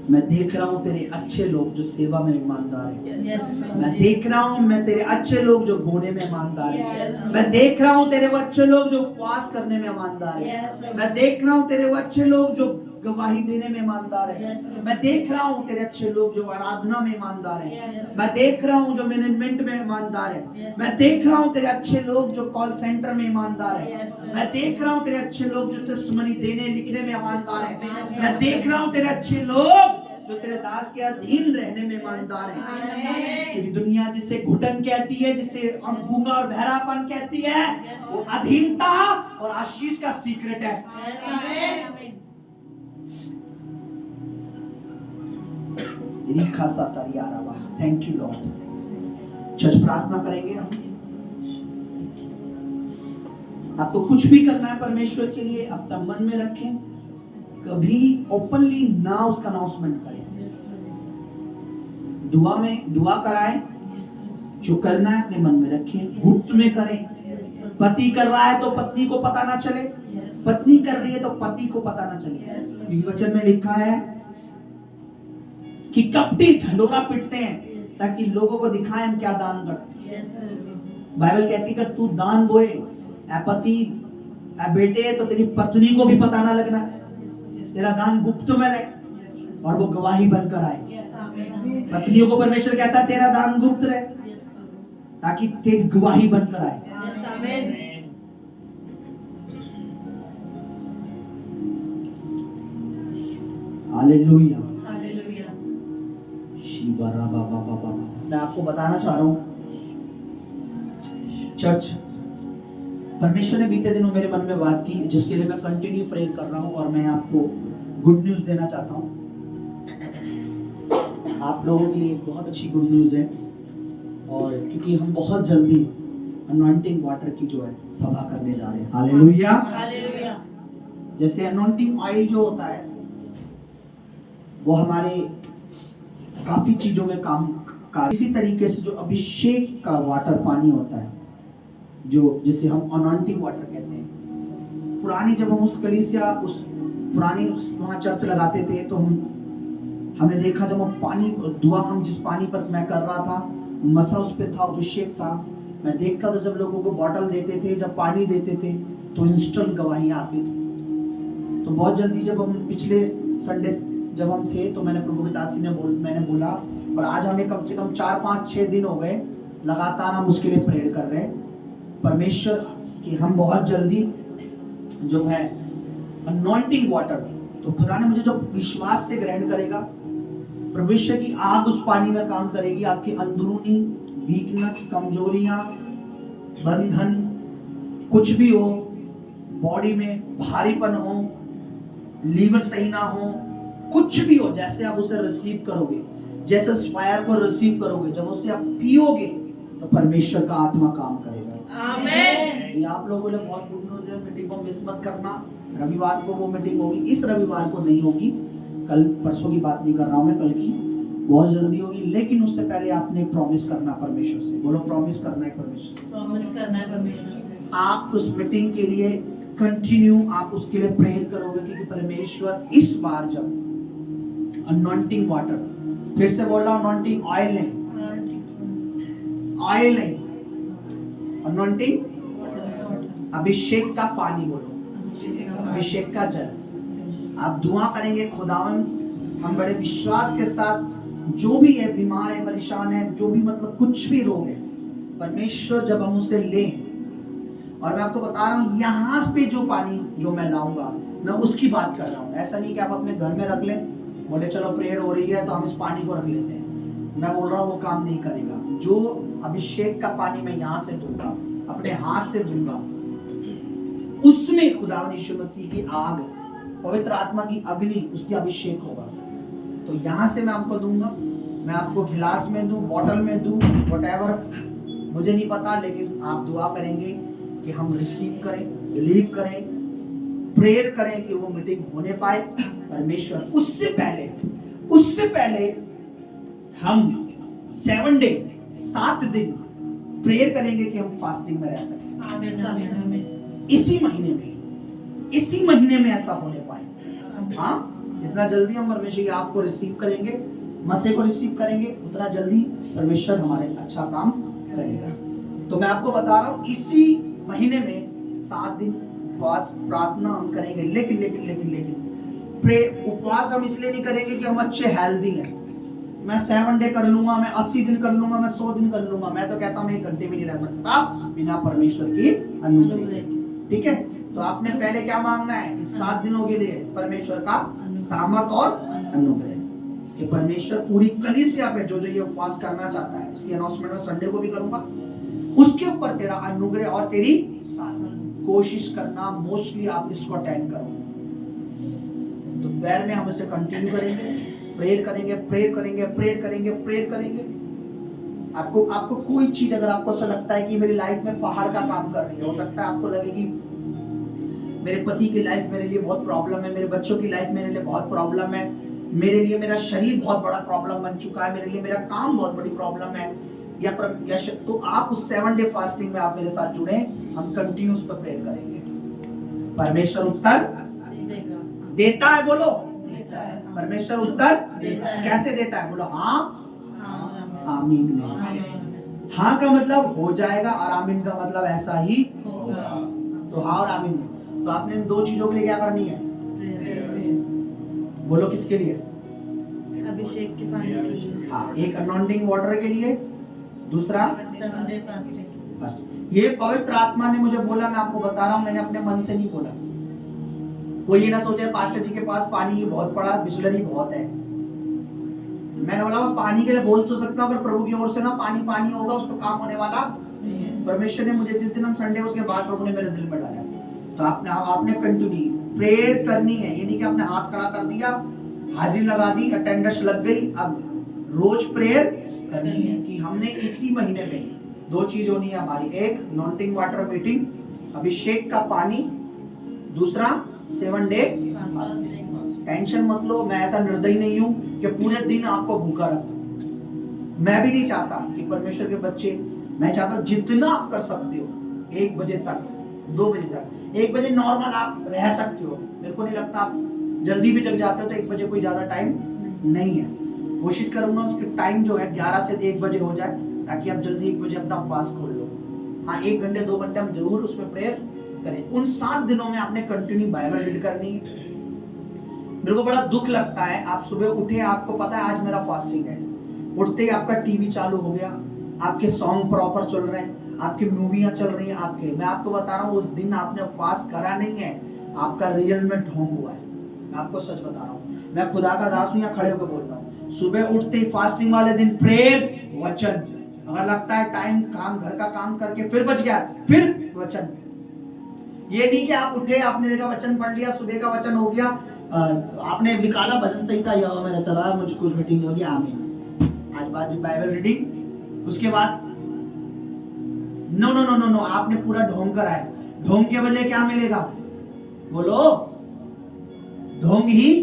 मैं देख रहा हूं तेरे अच्छे लोग जो सेवा में ईमानदार हैं। मैं देख रहा हूं मैं तेरे अच्छे लोग जो बोने में ईमानदार हैं। मैं देख रहा हूं तेरे वो अच्छे लोग जो उपवास करने में ईमानदार हैं। मैं देख रहा हूं तेरे वो अच्छे लोग जो गवाही देने में ईमानदार हैं। मैं देख रहा हूं तेरे अच्छे लोग जो आराधना में ईमानदार हैं। मैं देख रहा हूं जो मैनेजमेंट में ईमानदार है। मैं देख रहा हूं तेरे अच्छे लोग जो कॉल सेंटर में ईमानदार है। मैं देख रहा हूं तेरे अच्छे लोग जो टेस्टिमनी देने लिखने में ईमानदार है। मैं देख रहा हूं तेरे अच्छे लोग जो तेरे दास के अधीन रहने में ईमानदार है। क्योंकि दुनिया जिसे घुटन कहती है, जिसे गूंगा और बहरापन कहती है, वो अधीनता और आशीष का सीक्रेट है। Thank you Lord. चर्च प्रार्थना करेंगे हम। आपको कुछ भी करना है परमेश्वर के लिए, अपना मन में रखें, कभी ओपनली ना उसका अनाउंसमेंट करें। दुआ में दुआ कराएं, जो करना है अपने मन में रखें, गुप्त में करें। पति कर रहा है तो पत्नी को पता ना चले, पत्नी कर रही है तो पति को पता ना चले। वचन में लिखा है कि कपटी ढंडोरा पीटते हैं ताकि लोगों को दिखाएं हम क्या दान करते हैं। बाइबल कहती है कि तू दान बोए, पति बेटे, तो तेरी पत्नी को भी पता ना लगना, तेरा दान गुप्त में रहे और वो गवाही बनकर आए। पत्नियों को परमेश्वर कहता है तेरा दान गुप्त रहे ताकि तेरी गवाही बनकर आए। हालेलुया। मैं आपको बताना चाह रहा हूँ चर्च, परमेश्वर ने बीते दिनों मेरे मन में बात की जिसके लिए मैं कंटिन्यू प्रे कर रहा हूँ और मैं आपको गुड न्यूज़ देना चाहता हूँ। आप लोगों के लिए बहुत अच्छी गुड न्यूज़ है, और क्योंकि हम बहुत जल्दी अनॉइंटिंग वाटर की जो है सभा करने जा रहे हैं। हालेलुया। हालेलुया। जैसे अनॉइंटिंग ऑयल जो होता है वो हमारे काफी चीजों में काम का, इसी तरीके से जो अभिषेक का वाटर पानी होता है जो जिसे हम अनॉइंटिंग वाटर कहते हैं। पुरानी जब हम उस कलीसिया उस पुरानी वहाँ चर्च लगाते थे तो हमने देखा जब हम पानी दुआ हम जिस पानी पर मैं कर रहा था मसा उस पे था, अभिषेक था। मैं देखता था जब लोगों को बॉटल देते थे, जब पानी देते थे तो इंस्टेंट गवाहियाँ आती थी। तो बहुत जल्दी जब हम पिछले संडे जब हम थे तो मैंने प्रभु की दासी मैंने बोला, और आज हमें कम से कम 4 5 6 दिन हो गए लगातार हम उसके लिए प्रेयर कर रहे हैं परमेश्वर कि हम बहुत जल्दी जो है अनॉइंटिंग वाटर, तो खुदा ने मुझे जो विश्वास से ग्रहण करेगा, परमेश्वर की आग उस पानी में काम करेगी। आपकी अंदरूनी वीकनेस, कमजोरियां, बंधन कुछ भी हो, बॉडी में भारीपन हो, लीवर सही ना हो, कुछ भी हो, जैसे आप उसे रिसीव करोगे, जैसे उस फायर को रिसीव करोगे, जब उसे आप पियोगे तो परमेश्वर का आत्मा काम करेगा। आमीन। ये आप लोगों के लिए बहुत गुड न्यूज़ है। मीटिंग को मिस मत करना। रविवार को वो मीटिंग होगी, इस रविवार को नहीं होगी, कल परसों की बात नहीं कर रहा हूँ मैं, कल की बहुत जल्दी होगी। लेकिन उससे पहले आपने एक प्रॉमिस करना परमेश्वर से। बोलो प्रॉमिस करना है परमेश्वर से। प्रॉमिस करना है परमेश्वर से। आप उस मीटिंग के लिए कंटिन्यू आप उसके लिए प्रेयर करोगे क्योंकि परमेश्वर इस बार जब अनॉइंटिंग वाटर, फिर से बोल रहा हूँ अनॉइंटिंग ऑयल नहीं, ऑयल नहीं, अनॉइंटिंग अभिषेक का पानी, बोलो अभिषेक का जल। आप दुआ करेंगे खुदावन हम बड़े विश्वास के साथ, जो भी है बीमार है, परेशान है, जो भी मतलब कुछ भी रोग है, परमेश्वर जब हम उसे लें, और मैं आपको बता रहा हूँ यहाँ पे जो पानी जो मैं लाऊंगा मैं उसकी बात कर रहा हूँ। ऐसा नहीं कि आप अपने घर में रख लें, बोले चलो प्रेयर हो रही है तो हम इस पानी को रख लेते हैं। मैं बोल रहा हूँ वो काम नहीं करेगा। जो अभिषेक का पानी मैं यहाँ से दूंगा, अपने हाथ से दूंगा, उसमें खुदावन यीशु मसीह की आग, पवित्र आत्मा की अग्नि, उसकी अभिषेक होगा। तो यहाँ से मैं आपको दूंगा, मैं आपको गिलास में दूं, बॉटल में दूं, व्हाटएवर, मुझे नहीं पता, लेकिन आप दुआ करेंगे कि हम रिसीव करें, बिलीव करें, प्रेयर करें कि वो मीटिंग होने पाए। परमेश्वर उससे पहले हम 7 डे 7 दिन प्रेयर करेंगे कि हम फास्टिंग में रह सकें। आमीन। इसी महीने में ऐसा होने पाए। हाँ, जितना जल्दी हम परमेश्वर की आपको रिसीव करेंगे, मसीह को रिसीव करेंगे, उतना जल्दी परमेश्वर हमारे अच्छा काम करेगा। तो मैं आपको बता रहा हूँ इसी महीने में 7 दिन उपवास प्रार्थना हम करेंगे। लेकिन उपवास हम इसलिए नहीं करेंगे कि हम अच्छे हेल्दी हैं, मैं 7 डे कर लूंगा, मैं 80 दिन कर लूंगा, मैं 100 दिन कर लूंगा। मैं तो कहता हूँ 1 घंटे भी नहीं रह सकता बिना परमेश्वर की अनुग्रह। ठीक है, तो आपने पहले क्या मांगना है इस 7 दिनों के लिए? परमेश्वर का सामर्थ और अनुग्रह, कि परमेश्वर पूरी कलीसिया पे जो ये उपवास करना चाहता है, उसकी अनाउंसमेंट में संडे को भी करूंगा, उसके ऊपर तेरा अनुग्रह और तेरी कोशिश करना, मोस्टली आप इसको अटेंड करो। तो प्रेयर में हम इसे कंटिन्यू करेंगे, प्रेयर करेंगे। आपको कोई चीज अगर आपको ऐसा लगता है कि मेरी लाइफ में पहाड़ का काम कर रही है, हो सकता है आपको लगे कि मेरे पति की लाइफ मेरे लिए बहुत प्रॉब्लम है, मेरे बच्चों की लाइफ मेरे लिए बहुत प्रॉब्लम है, मेरे लिए मेरा शरीर बहुत बड़ा प्रॉब्लम बन चुका है, मेरे लिए मेरा काम बहुत बड़ी प्रॉब्लम है, या तो आप उस 7 डे फास्टिंग में आप मेरे साथ जुड़े, हम कंटिन्यूस पर प्रेयर करेंगे। परमेश्वर उत्तर देता है, बोलो परमेश्वर उत्तर कैसे देता है? बोलो हाँ, आमीन। हाँ का मतलब हो जाएगा और आमीन का मतलब ऐसा ही होगा। तो हाँ और आमीन। तो आपने इन 2 चीजों के लिए क्या करनी है? बोलो किसके लिए? अभिषेक के पानी के लिए। हाँ, एक अनॉइंटिंग वाटर के लिए, दूसरा 7 डे फास्टिंग। ये पवित्र आत्मा ने मुझे बोला, मैं आपको बता रहा हूँ, मैंने अपने मन से नहीं बोला। कोई ये ना सोचे पास्टर जी के पास पानी बहुत पड़ा, बिस्लरी बहुत है। मैंने बोला मैं पानी के लिए बोल तो सकता हूँ, अगर प्रभु की ओर से ना पानी पानी होगा उसको काम होने वाला। परमेश्वर ने मुझे जिस दिन हम संडे उसके बाद प्रभु ने मेरे दिल में डाला, तो आपने कंटिन्यू प्रेयर करनी है। ये नहीं कि आपने हाथ खड़ा कर दिया, हाजिरी लगा दी, अटेंडेंस लग गई। अब रोज प्रेयर करनी है कि हमने इसी महीने में 2 चीज होनी है हमारी, एक नॉन्टिंग वाटर मीटिंग, अभिषेक का पानी, दूसरा 7 डे फास्टिंग। टेंशन मत लो, मैं ऐसा निर्दयी नहीं हूं कि पूरे दिन आपको भूखा रखूं। मैं भी नहीं चाहता कि परमेश्वर के बच्चे, मैं चाहता हूं जितना आप कर सकते हो 1 बजे तक, 2 बजे तक। 1 बजे नॉर्मल आप रह सकते हो, मेरे को नहीं लगता आप जल्दी भी जग जाते हो, तो 1 बजे कोई ज्यादा टाइम नहीं है। कोशिश करूंगा उसके टाइम जो है 11 से 1 बजे हो जाए, ताकि आप जल्दी 1 बजे अपना उपवास खोल लो। हाँ, 1 घंटे 2 घंटे हम जरूर उसमें प्रेयर करें। उन 7 दिनों में आपने कंटिन्यू बाइबल रीड करनी है। मेरे को बड़ा दुख लगता है, आप सुबह उठे, आपको पता है आज मेरा फास्टिंग है, उठते ही आपका टीवी चालू हो गया, आपके सॉन्ग प्रॉपर चल रहे हैं, आपकी मूवियां चल रही हैं आपके। मैं आपको बता रहा हूँ उस दिन आपने उपवास करा नहीं है, आपका रियल में ढोंग हुआ है। मैं आपको सच बता रहा हूँ, मैं खुदा का दास हूँ, यहाँ खड़े होकर बोल रहा हूँ। सुबह उठते ही फास्टिंग वाले दिन प्रेयर, वचन। अगर लगता है टाइम काम, घर का काम करके फिर बच गया, फिर वचन। ये नहीं कि आप उठे, आपने देखा वचन पढ़ लिया, सुबह का वचन हो गया, आपने निकाला भजन सही था, या मेरा चला, मुझे कुछ मीटिंग होगी, आमीन, आज बाद में बाइबल रीडिंग। उसके बाद no no no no no, आपने पूरा ढोंग करा है। ढोंग के बदले क्या मिलेगा? बोलो, ढोंग ही।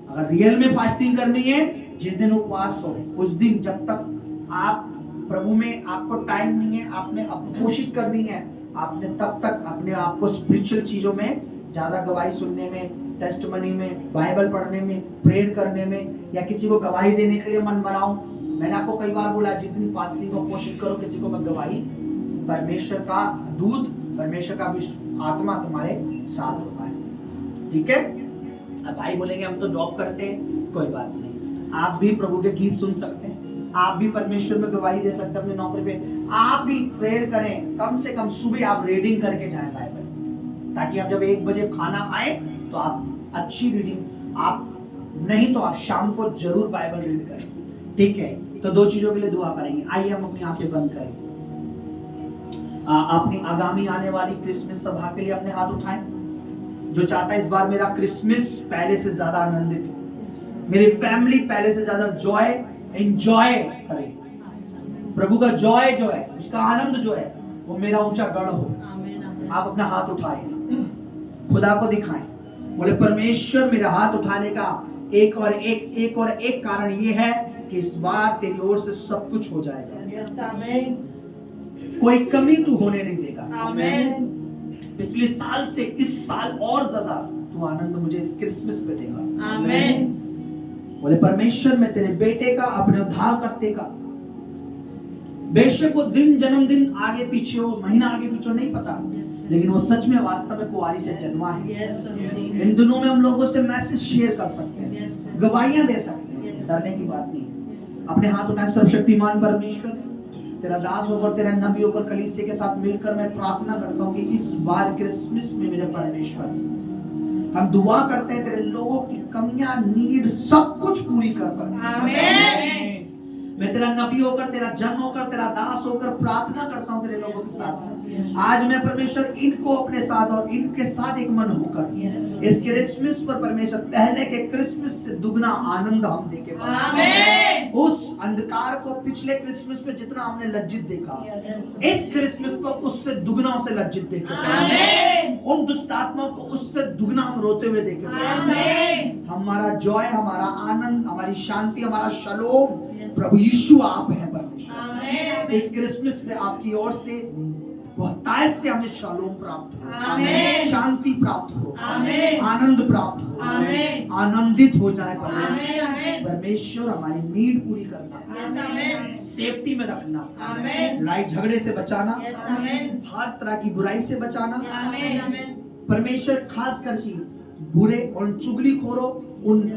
अगर रियल में फास्टिंग करनी है, जिस दिन उपवास हो उस दिन, जब तक आप प्रभु में, आपको टाइम नहीं है, आपने अपनी कोशिश करनी है, आपने तब तक अपने आप को स्पिरिचुअल चीजों में, ज्यादा गवाही सुनने में, टेस्टमनी में, बाइबल पढ़ने में, प्रेयर करने में, या किसी को गवाही देने के लिए मन बनाओ। मैंने आपको कई बार बोला, जिस दिन फास्टिंग को कोशिश करो किसी को मत गवाही, परमेश्वर का दूत, परमेश्वर का आत्मा तुम्हारे साथ होता है। ठीक है? अब भाई बोलेंगे हम तो जॉब करते हैं, कोई बात नहीं, आप भी प्रभु के गीत सुन सकते हैं, आप भी परमेश्वर में गवाही दे सकते हैं अपनी नौकरी पे, आप भी प्रेयर करें। कम से कम सुबह आप रीडिंग करके जाएं बाइबल, ताकि आप जब 1 बजे खाना खाएं तो आप अच्छी रीडिंग, आप नहीं तो आप शाम को जरूर बाइबल रीड करें। ठीक है? तो 2 चीजों के लिए दुआ करेंगे। आइए हम अपनी आंखें बंद करें। अपनी आगामी आने वाली क्रिसमस सभा के लिए अपने हाथ उठाएं। जो चाहता है इस बार मेरा क्रिसमस पहले से ज्यादा आनंदित हो, मेरी फैमिली पहले से ज्यादा जॉय एंजॉय करे, प्रभु का जॉय जो है, उसका आनंद जो है वो मेरा ऊंचा गढ़ हो। आप अपना हाथ उठाएं, खुदा को दिखाएं, बोले परमेश्वर मेरा हाथ उठाने का एक और एक कारण ये है कि इस बार तेरी ओर से सब कुछ हो जाएगा। कोई कमी तू होने नहीं देगा। पिछले साल से इस साल और ज्यादा तू आनंद मुझे इस क्रिसमस पे देगा। बोले परमेश्वर मैं तेरे बेटे का, अपने उद्धार करते का, बेशक वो दिन जन्मदिन आगे पीछे हो, महीना आगे पीछे हो, नहीं पता, लेकिन वो सच में वास्तव में कुंवारी से जन्मा है। इन दिनों में हम लोगों से मैसेज शेयर कर सकते हैं, गवाहियां दे सकते हैं, डरने की बात नहीं। अपने हाथ उठाए। सर्वशक्तिमान परमेश्वर, तेरा दास होकर, तेरा नबी होकर, कलीसिया के साथ मिलकर मैं प्रार्थना करता हूँ कि इस बार क्रिसमस में मेरे परमेश्वर, हम दुआ करते हैं तेरे लोगों की कमियां, नीड सब कुछ पूरी कर पर। आमीन। मैं तेरा नबी होकर, तेरा जन होकर, तेरा दास होकर प्रार्थना करता हूँ तेरे लोगों के साथ। आज मैं परमेश्वर इनको अपने साथ और इनके साथ एक मन होकर इस क्रिसमस पर परमेश्वर पहले के क्रिसमस से दुगना आनंद हम देके, उस अंधकार को पिछले क्रिसमस पे जितना हमने लज्जित देखा, इस क्रिसमस पर उससे दुगना उसे लज्जित देखे, उन दुष्ट आत्माओं को उससे दुगना हम रोते हुए देखे। हमारा जॉय, हमारा आनंद, हमारी शांति, हमारा शलोम प्रभु यीशु आप हैं परमेश्वर। इस क्रिसमस में आपकी ओर से बहुतायत से हमें शालोम प्राप्त हो, शांति प्राप्त हो, आनंद प्राप्त हो, आनंदित हो जाए परमेश्वर। हमारी नीड पूरी करना, सेफ्टी में रखना, लड़ाई झगड़े से बचाना, हर तरह की बुराई से बचाना परमेश्वर, खास करके बुरे और चुगलीखोरों, उन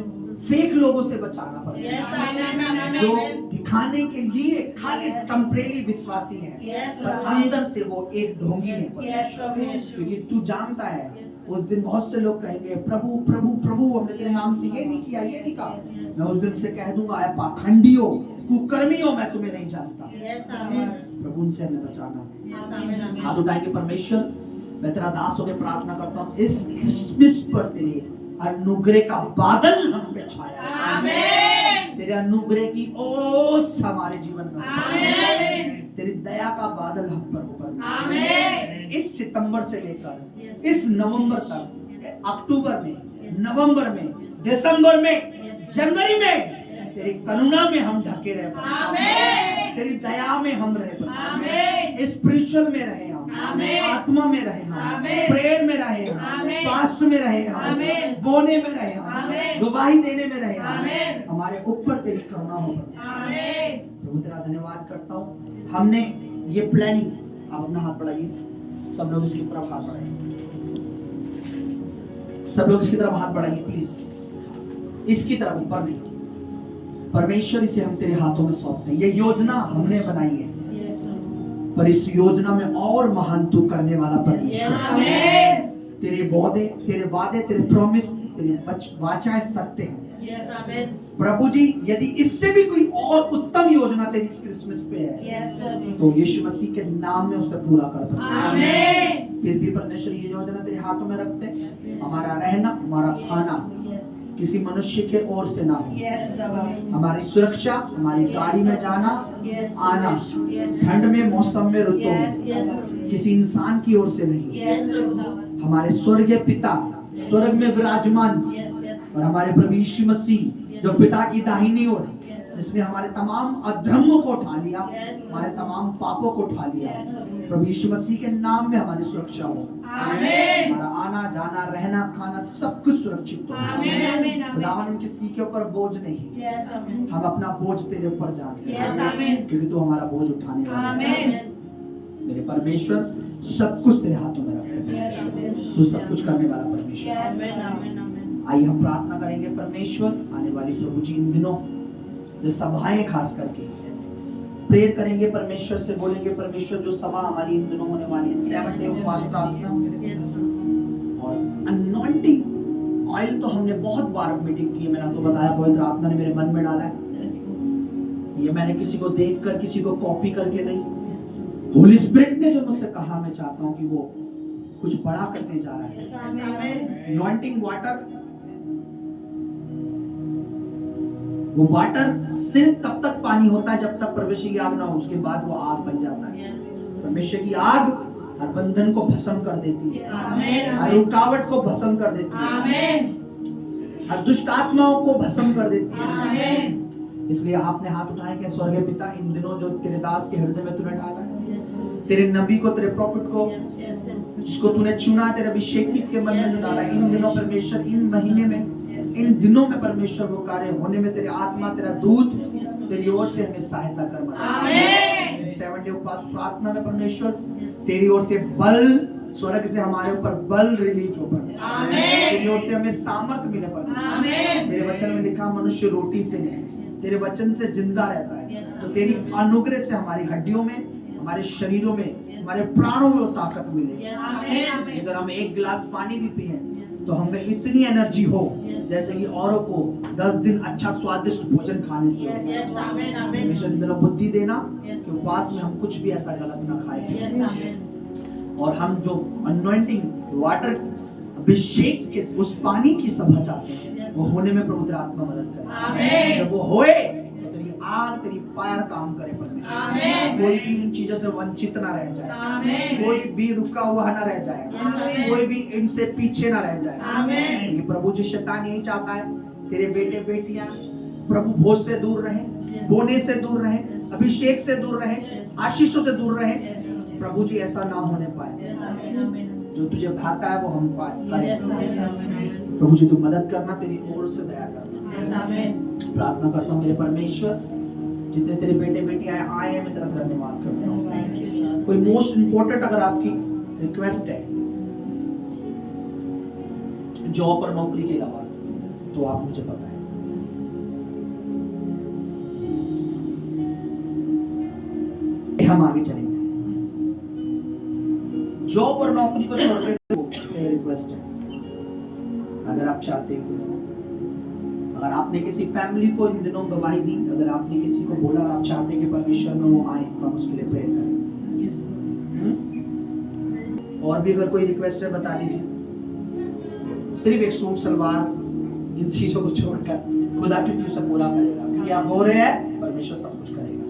फेक लोगों से बचाना पड़ेगा जो दिखाने के लिए खाली टेम्परेरी विश्वासी हैं, पर अंदर से वो एक ढोंगी है। क्योंकि तू जानता है उस दिन बहुत से लोग कहेंगे प्रभु प्रभु प्रभु हमने तेरे नाम से ये नहीं किया, ये नहीं कहा। मैं उस दिन से कह दूंगा ऐ पाखंडियों, कुकर्मियों, मैं तुम्हें नहीं जानता। प्रभु उनसे हमें बचाना। हाथ उठाएंगे। परमेश्वर, मैं तेरा दास होकर प्रार्थना करता हूँ, इस क्रिसमस पर तेरे अनुग्रह का बादल हम पे छाया। आमीन। तेरे अनुग्रह की ओस हमारे जीवन में। आमीन। तेरी दया का बादल हम पर ऊपर। आमीन। इस सितंबर से लेकर इस नवंबर तक, अक्टूबर में, नवंबर में, दिसंबर में, जनवरी में तेरी करुणा में हम ढके रहे। आमीन। तेरी दया में हम रहे। आमीन। स्पिरिचुअल में रहे हम। आमीन। आत्मा में रहे हम। प्रेयर में रहे हम। फास्ट में रहे हम। बोने में रहे हम। गवाही देने में रहे हम। हमारे ऊपर तेरी करुणा हो। प्रभु तेरा धन्यवाद करता हूँ। हमने ये प्लानिंग, आप अपना हाथ बढ़ाइए, सब लोग इसकी तरफ हाथ बढ़ाइए, सब लोग इसकी तरफ हाथ बढ़ाइए प्लीज, इसकी तरफ, ऊपर नहीं। परमेश्वर, इसे हम तेरे हाथों में सौंपते हैं। ये योजना हमने बनाई है, पर इस योजना में और महान तू करने वाला परमेश्वर। तेरे वादे, तेरे प्रॉमिस, तेरे वाचाएं सत्य हैं। प्रभु जी, यदि इससे भी कोई और उत्तम योजना तेरी इस क्रिसमस पे है, तो यीशु मसीह के नाम में उसे पूरा कर। आमीन। फिर भी परमेश्वर, ये योजना तेरे हाथों में रखते हैं। हमारा रहना, हमारा खाना किसी मनुष्य के ओर से ना हो। हमारी सुरक्षा, हमारी गाड़ी में जाना आना, ठंड में, मौसम में, ऋतु में, किसी इंसान की ओर से नहीं। हमारे स्वर्गीय पिता स्वर्ग में विराजमान और हमारे प्रभु यीशु मसीह जो पिता की दाहिनी ओर, जिसने हमारे तमाम अधर्मों को उठा लिया, हमारे तमाम पापों को उठा लिया, प्रभु यीशु मसीह के नाम में हमारी सुरक्षा हो। आमीन। हमारा आना जाना, रहना, खाना, सब कुछ सुरक्षित हो। आमीन। खुदावन किसी के ऊपर बोझ नहीं, हम अपना बोझ तेरे ऊपर जानते हैं, क्योंकि तू हमारा बोझ उठाने वाला है। मेरे परमेश्वर, सब कुछ तेरे हाथों में रखते, तू सब कुछ करने वाला परमेश्वर। आइए हम प्रार्थना करेंगे। परमेश्वर, आने वाली प्रभु जी इन दिनों जो सभाएं खास करके प्रेयर करेंगे, परमेश्वर से बोलेंगे, परमेश्वर जो सभा हमारी इन दिनों होने वाली 7 डे उपवास प्रार्थना और अनॉइंटिंग ऑयल, तो हमने बहुत बार मीटिंग की है। मैंने आपको बताया, पवित्र आत्मा ने मेरे मन में डाला है। ये मैंने किसी को देखकर, किसी को कॉपी करके नहीं, होली स्पिरिट ने जो मुझसे कहा, मैं चाहता हूँ कि वो कुछ बड़ा करने जा रहा है। अनॉइंटिंग वाटर, वो वाटर सिर्फ तब तक पानी होता है जब तक परमेश्वर की आग ना हो, उसके बाद वो आग बन जाता है। परमेश्वर की आग हर बंधन को भस्म कर देती है, हर रुकावट को भस्म कर देती है, हर दुष्ट आत्माओं को भस्म कर देती है। इसलिए आपने हाथ उठाए कि स्वर्गीय पिता, इन दिनों जो तेरे दास के हृदय में तूने डाला है, तेरे नबी को, तेरे प्रॉफिट को, जिसको तूने चुना, तेरे अभिषेकित के मन में डाला, इन दिनों परमेश्वर, इन महीने में, इन दिनों में परमेश्वर वो कार्य होने में तेरे आत्मा, तेरा दूत तेरी ओर से हमें सहायता कर। आमीन। 7 डे उपवास प्रार्थना में परमेश्वर तेरी ओर से बल, स्वर्ग से हमारे ऊपर बल रिलीज हो परमेश्वर। आमीन। तेरी ओर से हमें सामर्थ मिले परमेश्वर। आमीन। तेरे वचन में लिखा, मनुष्य रोटी से नहीं, तेरे वचन से जिंदा रहता है। तो तेरी अनुग्रह से हमारी हड्डियों में, हमारे शरीरों में, हमारे प्राणों में वो ताकत मिले। अगर हम एक गिलास पानी भी पिए तो हमें इतनी एनर्जी हो जैसे कि औरों को 10 दिन अच्छा स्वादिष्ट भोजन खाने से हो। इन दिनों बुद्धि देना कि उपवास में हम कुछ भी ऐसा गलत ना खाएं, और हम जो अनॉइंटिंग वाटर, अभिषेक के उस पानी की सभा चाहते हैं, वो होने में प्रभु तेरा आत्मा मदद करे। जब वो होए, तेरी आग, तेरी फायर काम करे परमेश्वर। कोई भी इन चीजों से वंचित ना रह जाए, कोई भी रुका हुआ ना रह जाए, कोई भी इनसे पीछे ना रह जाए। ये प्रभु जी, शैतान यही चाहता है, तेरे बेटे बेटियां प्रभु भोज से दूर रहे, बोने से दूर रहे, अभिषेक से दूर रहे, आशीषों से दूर रहे। प्रभु जी, ऐसा ना होने पाए। जो तुझे भाता है वो हम पाए। प्रभु जी, तू मदद करना, तेरी ओर से दया करना। प्रार्थना करता हूँ मेरे परमेश्वर, जितने तेरे बेटे बेटियां आए हैं, मैं तेरा धन्यवाद करता हूँ। कोई मोस्ट इम्पोर्टेंट अगर आपकी रिक्वेस्ट है जॉब और नौकरी के अलावा, तो आप मुझे बताएं। हम आगे चलेंगे। जॉब और नौकरी को छोड़कर ये रिक्वेस्ट है, अगर आप चाहते हो, अगर आपने किसी फैमिली को इन दिनों गवाही दी, अगर आपने किसी को बोला और आप चाहते हैं कि परमेश्वर में वो आए, तो हम उसके लिए प्रेयर करें। और भी अगर कोई रिक्वेस्ट है बता दीजिए। सिर्फ एक सूट सलवार इन चीजों को छोड़कर खुदा क्योंकि उसे पूरा करेगा, क्योंकि आप हो रहे हैं, परमेश्वर सब कुछ करेगा।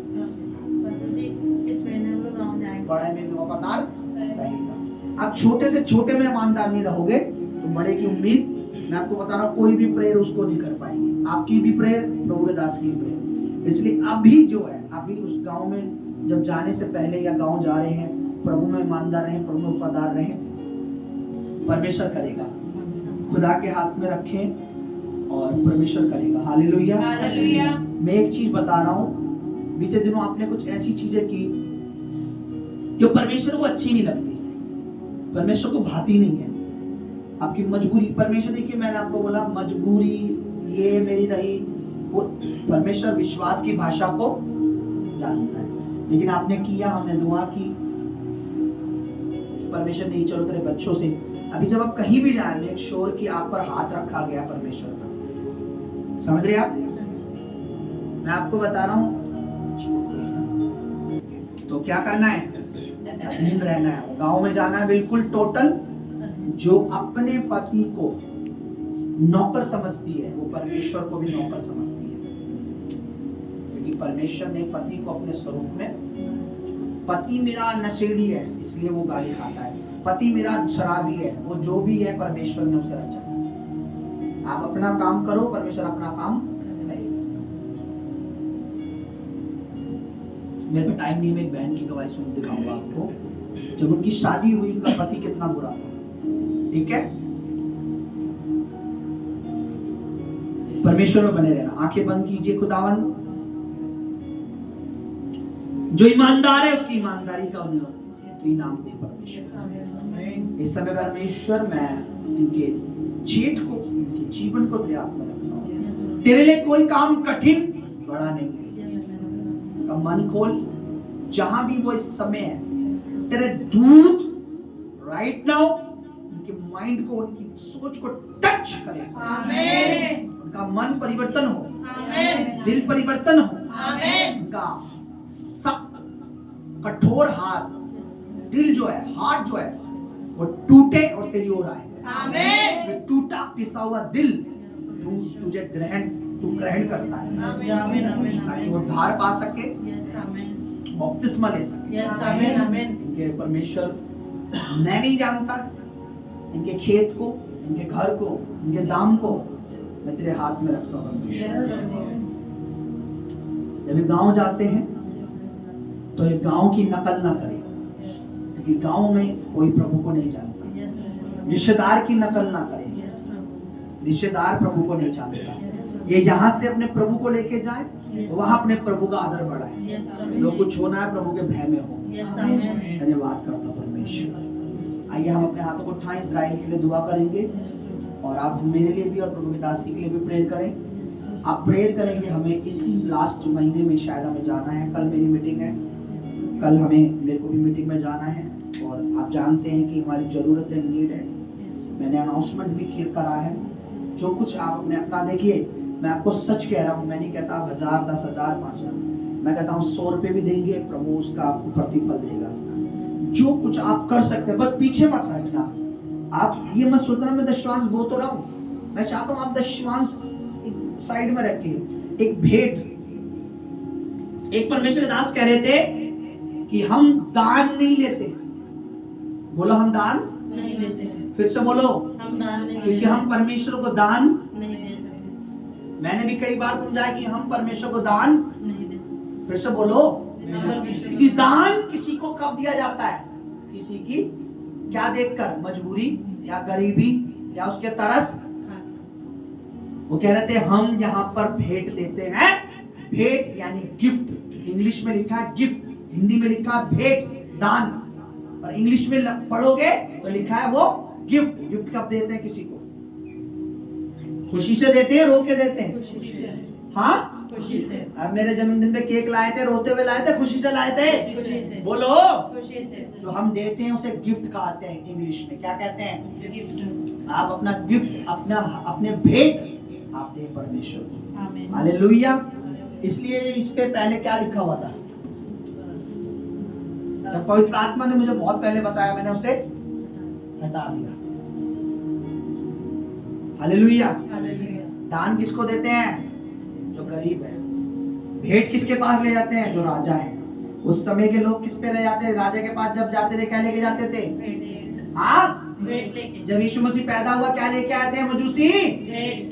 बड़े में भी वफादार रहेगा। आप छोटे से छोटे में ईमानदार नहीं रहोगे तो बड़े की उम्मीद, मैं आपको बता रहा हूँ, कोई भी प्रेयर उसको नहीं कर पाएगी। आपकी भी प्रेयर, प्रभु के दास की प्रेयर। इसलिए अभी जो है, अभी उस गांव में जब जाने से पहले या गांव जा रहे हैं, प्रभु में ईमानदार रहें, प्रभु में वफादार रहें, परमेश्वर करेगा। खुदा के हाथ में रखें और परमेश्वर करेगा। हालेलुया। मैं एक चीज बता रहा हूँ, बीते दिनों आपने कुछ ऐसी चीजें की जो परमेश्वर को अच्छी नहीं लगती, परमेश्वर को भाती नहीं है। आपकी मजबूरी, परमेश्वर, देखिए मैंने आपको बोला मजबूरी ये मेरी रही, वो परमेश्वर विश्वास की भाषा को जानता है। लेकिन आपने किया, हमने दुआ की, परमेश्वर नहीं, चलो तेरे बच्चों से अभी जब आप कहीं भी जाए, मेक श्योर कि आप पर हाथ रखा गया परमेश्वर का। समझ रहे आप? मैं आपको बता रहा हूं, तो क्या करना है, अधीन रहना है, गांव में जाना है बिल्कुल टोटल। जो अपने पति को नौकर समझती है वो परमेश्वर को भी नौकर समझती है, क्योंकि परमेश्वर ने पति को अपने स्वरूप में, पति मेरा नशेड़ी है इसलिए वो गाली खाता है, पति मेरा शराबी है, वो जो भी है परमेश्वर ने उसे रचा। आप अपना काम करो, परमेश्वर अपना काम करेगा। मेरे पे टाइम नहीं, मैं एक बहन की गवाही सुन दिखाऊंगा आपको। जब उनकी शादी हुई, उनका पति कितना बुरा था, ठीक है? परमेश्वर में बने रहना। आंखें बंद कीजिए। खुदावन, जो ईमानदार है उसकी ईमानदारी का उन्हें इनाम दे परमेश्वर। इस समय परमेश्वर, मैं इनके जेठ को, इनके जीवन को तेरे हाथ में रखता हूँ। तेरे लिए कोई काम कठिन बड़ा नहीं है। का मन खोल, जहां भी वो इस समय है, तेरे दूत राइट नाउ उनके माइंड को, उनकी सोच को टच करे। आमीन। उनका मन परिवर्तन हो, आमीन। दिल परिवर्तन हो, आमीन। उनका सख्त कठोर हाथ, दिल जो है, हार्ट जो है, वो टूटे और तेरी ओर आए। आमीन। ये टूटा पिसा हुआ दिल तुझे तू ग्रहण करता है। आमीन। आमीन। ताकि वो धार पा सके, बपतिस्मा ले सके। आमीन। आमीन। इनके परमेश्वर, मैं नहीं जानता इनके खेत को, इनके घर को, इनके दाम को मैं तेरे हाथ में रखता हूँ। जब गांव जाते हैं तो ये गांव की नकल ना करें, क्योंकि गांव में कोई प्रभु को नहीं जानता। रिश्तेदार की नकल ना करें, रिश्तेदार प्रभु को नहीं जानता। ये यहाँ से अपने प्रभु को लेके जाए, वहां अपने प्रभु का आदर बढ़ाए। लोग कुछ होना है, प्रभु के भय में हो। धन्यवाद करता हूँ परमेश्वर। आइए हम अपने हाथों को उठाएं, इजराइल के लिए दुआ करेंगे और आप मेरे लिए भी और प्रभु की दासी के लिए भी प्रेयर करें। आप प्रेयर करेंगे। हमें इसी लास्ट महीने में शायद हमें जाना है, कल मेरी मीटिंग है, कल मेरे को भी मीटिंग में जाना है। और आप जानते हैं कि हमारी ज़रूरत है, नीड है। मैंने अनाउंसमेंट भी करा है। जो कुछ आप अपना देखिए, मैं आपको सच कह रहा हूँ, मैं नहीं कहता आप 1000, 10,000, 5,000, मैं कहता हूँ 100 रुपये भी देंगे, प्रभु उसका आपको प्रतिफल देगा। जो कुछ आप कर सकते हैं, बस पीछे मत हटना। आप ये मत सोचना मैं दशवांश बो तो रहा हूँ। मैं चाहता हूँ आप दशवांश एक साइड में रखिए। एक भेंट, एक परमेश्वर के दास कह रहे थे कि हम दान नहीं लेते। बोलो, हम दान नहीं लेते। फिर से बोलो, हम दान नहीं, क्योंकि हम परमेश्वर को दान नहीं दे सकते। मैंने भी कई बार समझाया कि हम परमेश्वर को दान नहीं दे सकते। फिर से बोलो, परमेश्वर कि दान किसी को कब दिया जाता है? किसी की क्या देखकर? मजबूरी या गरीबी या उसके तरस। वो कह रहे थे हम यहाँ पर भेंट लेते हैं। भेंट यानी गिफ्ट, इंग्लिश में लिखा है गिफ्ट, हिंदी में लिखा है भेंट, दान, और इंग्लिश में पढ़ोगे तो लिखा है वो गिफ्ट। गिफ्ट कब देते हैं किसी को? खुशी से देते हैं, रो के देते हैं? हाँ, खुशी से। अब मेरे जन्मदिन पे केक लाए थे, रोते हुए लाए थे, खुशी से लाए थे? खुशी से। बोलो। खुशी से। जो हम देते हैं उसे गिफ्ट कहते हैं, इंग्लिश में क्या कहते हैं? गिफ्ट। आप अपना गिफ्ट, अपने भेंट आप दें परमेश्वर को। आमीन। हालेलुया। इसलिए इस पे पहले क्या लिखा हुआ था? जब पवित्र आत्मा ने मुझे बहुत पहले बताया, मैंने उसे हटा दिया। हालेलुया। हालेलुया। दान किसको देते हैं? जो गरीब है। भेंट किसके पास ले जाते हैं? जो राजा है। उस समय के लोग किस पे ले जाते हैं? राजा के पास जब जाते थे क्या लेके जाते थे? भेंट। हाँ, भेंट लेके। जब यीशु मसीह पैदा हुआ क्या लेके आए थे मजूसी? भेंट।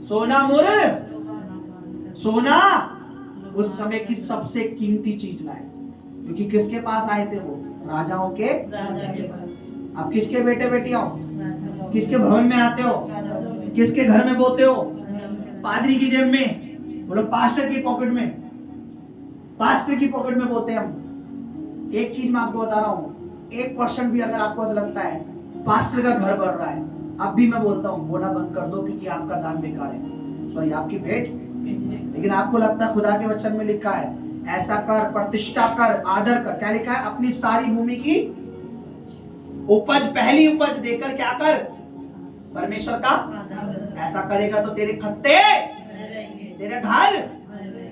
सोना मुर, सोना उस समय की सबसे कीमती चीज लाए, क्योंकि किसके पास आए थे? वो राजाओं के। राजा के पास। आप किसके बेटे बेटियां हो? राजा। किसके भवन में आते हो? राजा। किसके घर में बोते हो? राजा। पादरी की जेब में? बोलो पास्टर की पॉकेट में। पास्टर की पॉकेट में बोते हैं हम। एक चीज मैं आपको बता रहा हूँ, 1% भी अगर आपको ऐसा लगता है पास्टर का घर बढ़ रहा है, अब भी मैं बोलता हूँ बोना बंद कर दो, क्योंकि आपका दान बेकार है, सॉरी आपकी भेंट। लेकिन आपको लगता है खुदा के वचन में लिखा है ऐसा कर, प्रतिष्ठा कर, आदर कर। क्या लिखा है? अपनी सारी भूमि की उपज, पहली उपज देकर क्या कर? परमेश्वर का। ऐसा करेगा तो तेरे खत्ते, तेरे घर,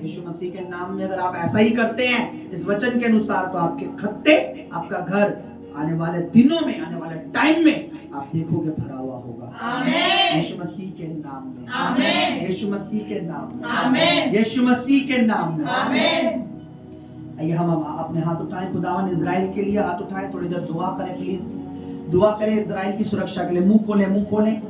यीशु मसीह के नाम में अगर आप ऐसा ही करते हैं इस वचन के अनुसार, तो आपके खत्ते, आपका घर आने वाले दिनों में, आने वाले टाइम में आप देखोगे भरा हुआ होगा। आमीन। यीशु मसीह के नाम में। आमीन। यीशु मसीह के नाम में। आमीन। यीशु मसीह के नाम में। आमीन। आइए हम अपने हाथ उठाएं, खुदावन इजराइल के लिए हाथ उठाएं, थोड़ी देर दुआ करें प्लीज। दुआ करें इजराइल की सुरक्षा के लिए। मुंह खोलें, मुंह खोलें,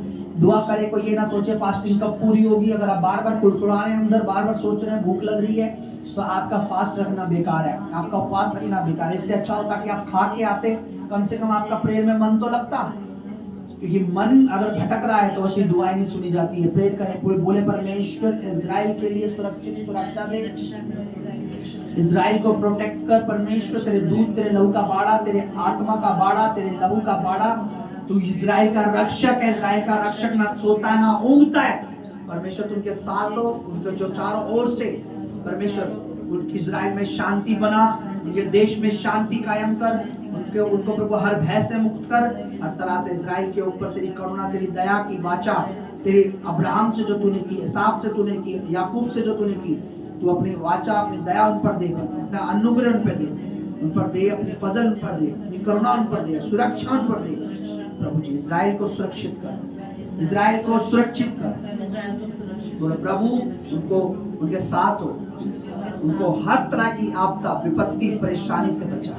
दुआ करें। कोई ये ना सोचे फास्टिंग कब पूरी होगी। अगर आप बार बार कुड़कुड़ा रहे हैं अंदर, बार बार सोच रहे हैं भूख लग रही है, तो आपका फास्ट रखना बेकार है, आपका उपवास रखना बेकार है। इससे अच्छा होता कि आप खा के आते, कम से कम आपका प्रेयर में मन तो लगता। क्योंकि मन अगर भटक रहा है तो ऐसी दुआएं नहीं सुनी जाती है। प्रेयर करें, कोई बोले परमेश्वर इजराइल के लिए सुरक्षित सुरक्षा दे, इजराइल को प्रोटेक्ट कर परमेश्वर। तेरे दूत, तेरे लहू का बाड़ा, तेरे आत्मा का बाड़ा, तेरे लहू का बाड़ा, तू इजराइल का रक्षक है। इजराइल का रक्षक ना सोता है ना ऊँगता है। परमेश्वर तुमके साथ हो, उनके जो चारों ओर से परमेश्वर उनकी इजराइल में शांति बना, उनके देश में शांति कायम कर, उनको प्रभु हर भय से मुक्त कर। हर तरह से इजराइल के ऊपर तेरी करुणा, तेरी दया की वाचा, तेरी अब्राहम से जो तूने की, इसहाक से तूने की, याकूब से जो तूने की, तू अपनी वाचा, अपनी दया उन पर दे, अपना अनुग्रह उन पर दे, उन पर दे, अपनी फजल उन पर दे, अपनी करुणा उन पर दे, सुरक्षा उन पर दे। प्रभु जी इजराइल को सुरक्षित कर, इजराइल को सुरक्षित कर। बोलो प्रभु उनको, उनके साथ हो, उनको हर तरह की आपदा, विपत्ति, परेशानी से बचा।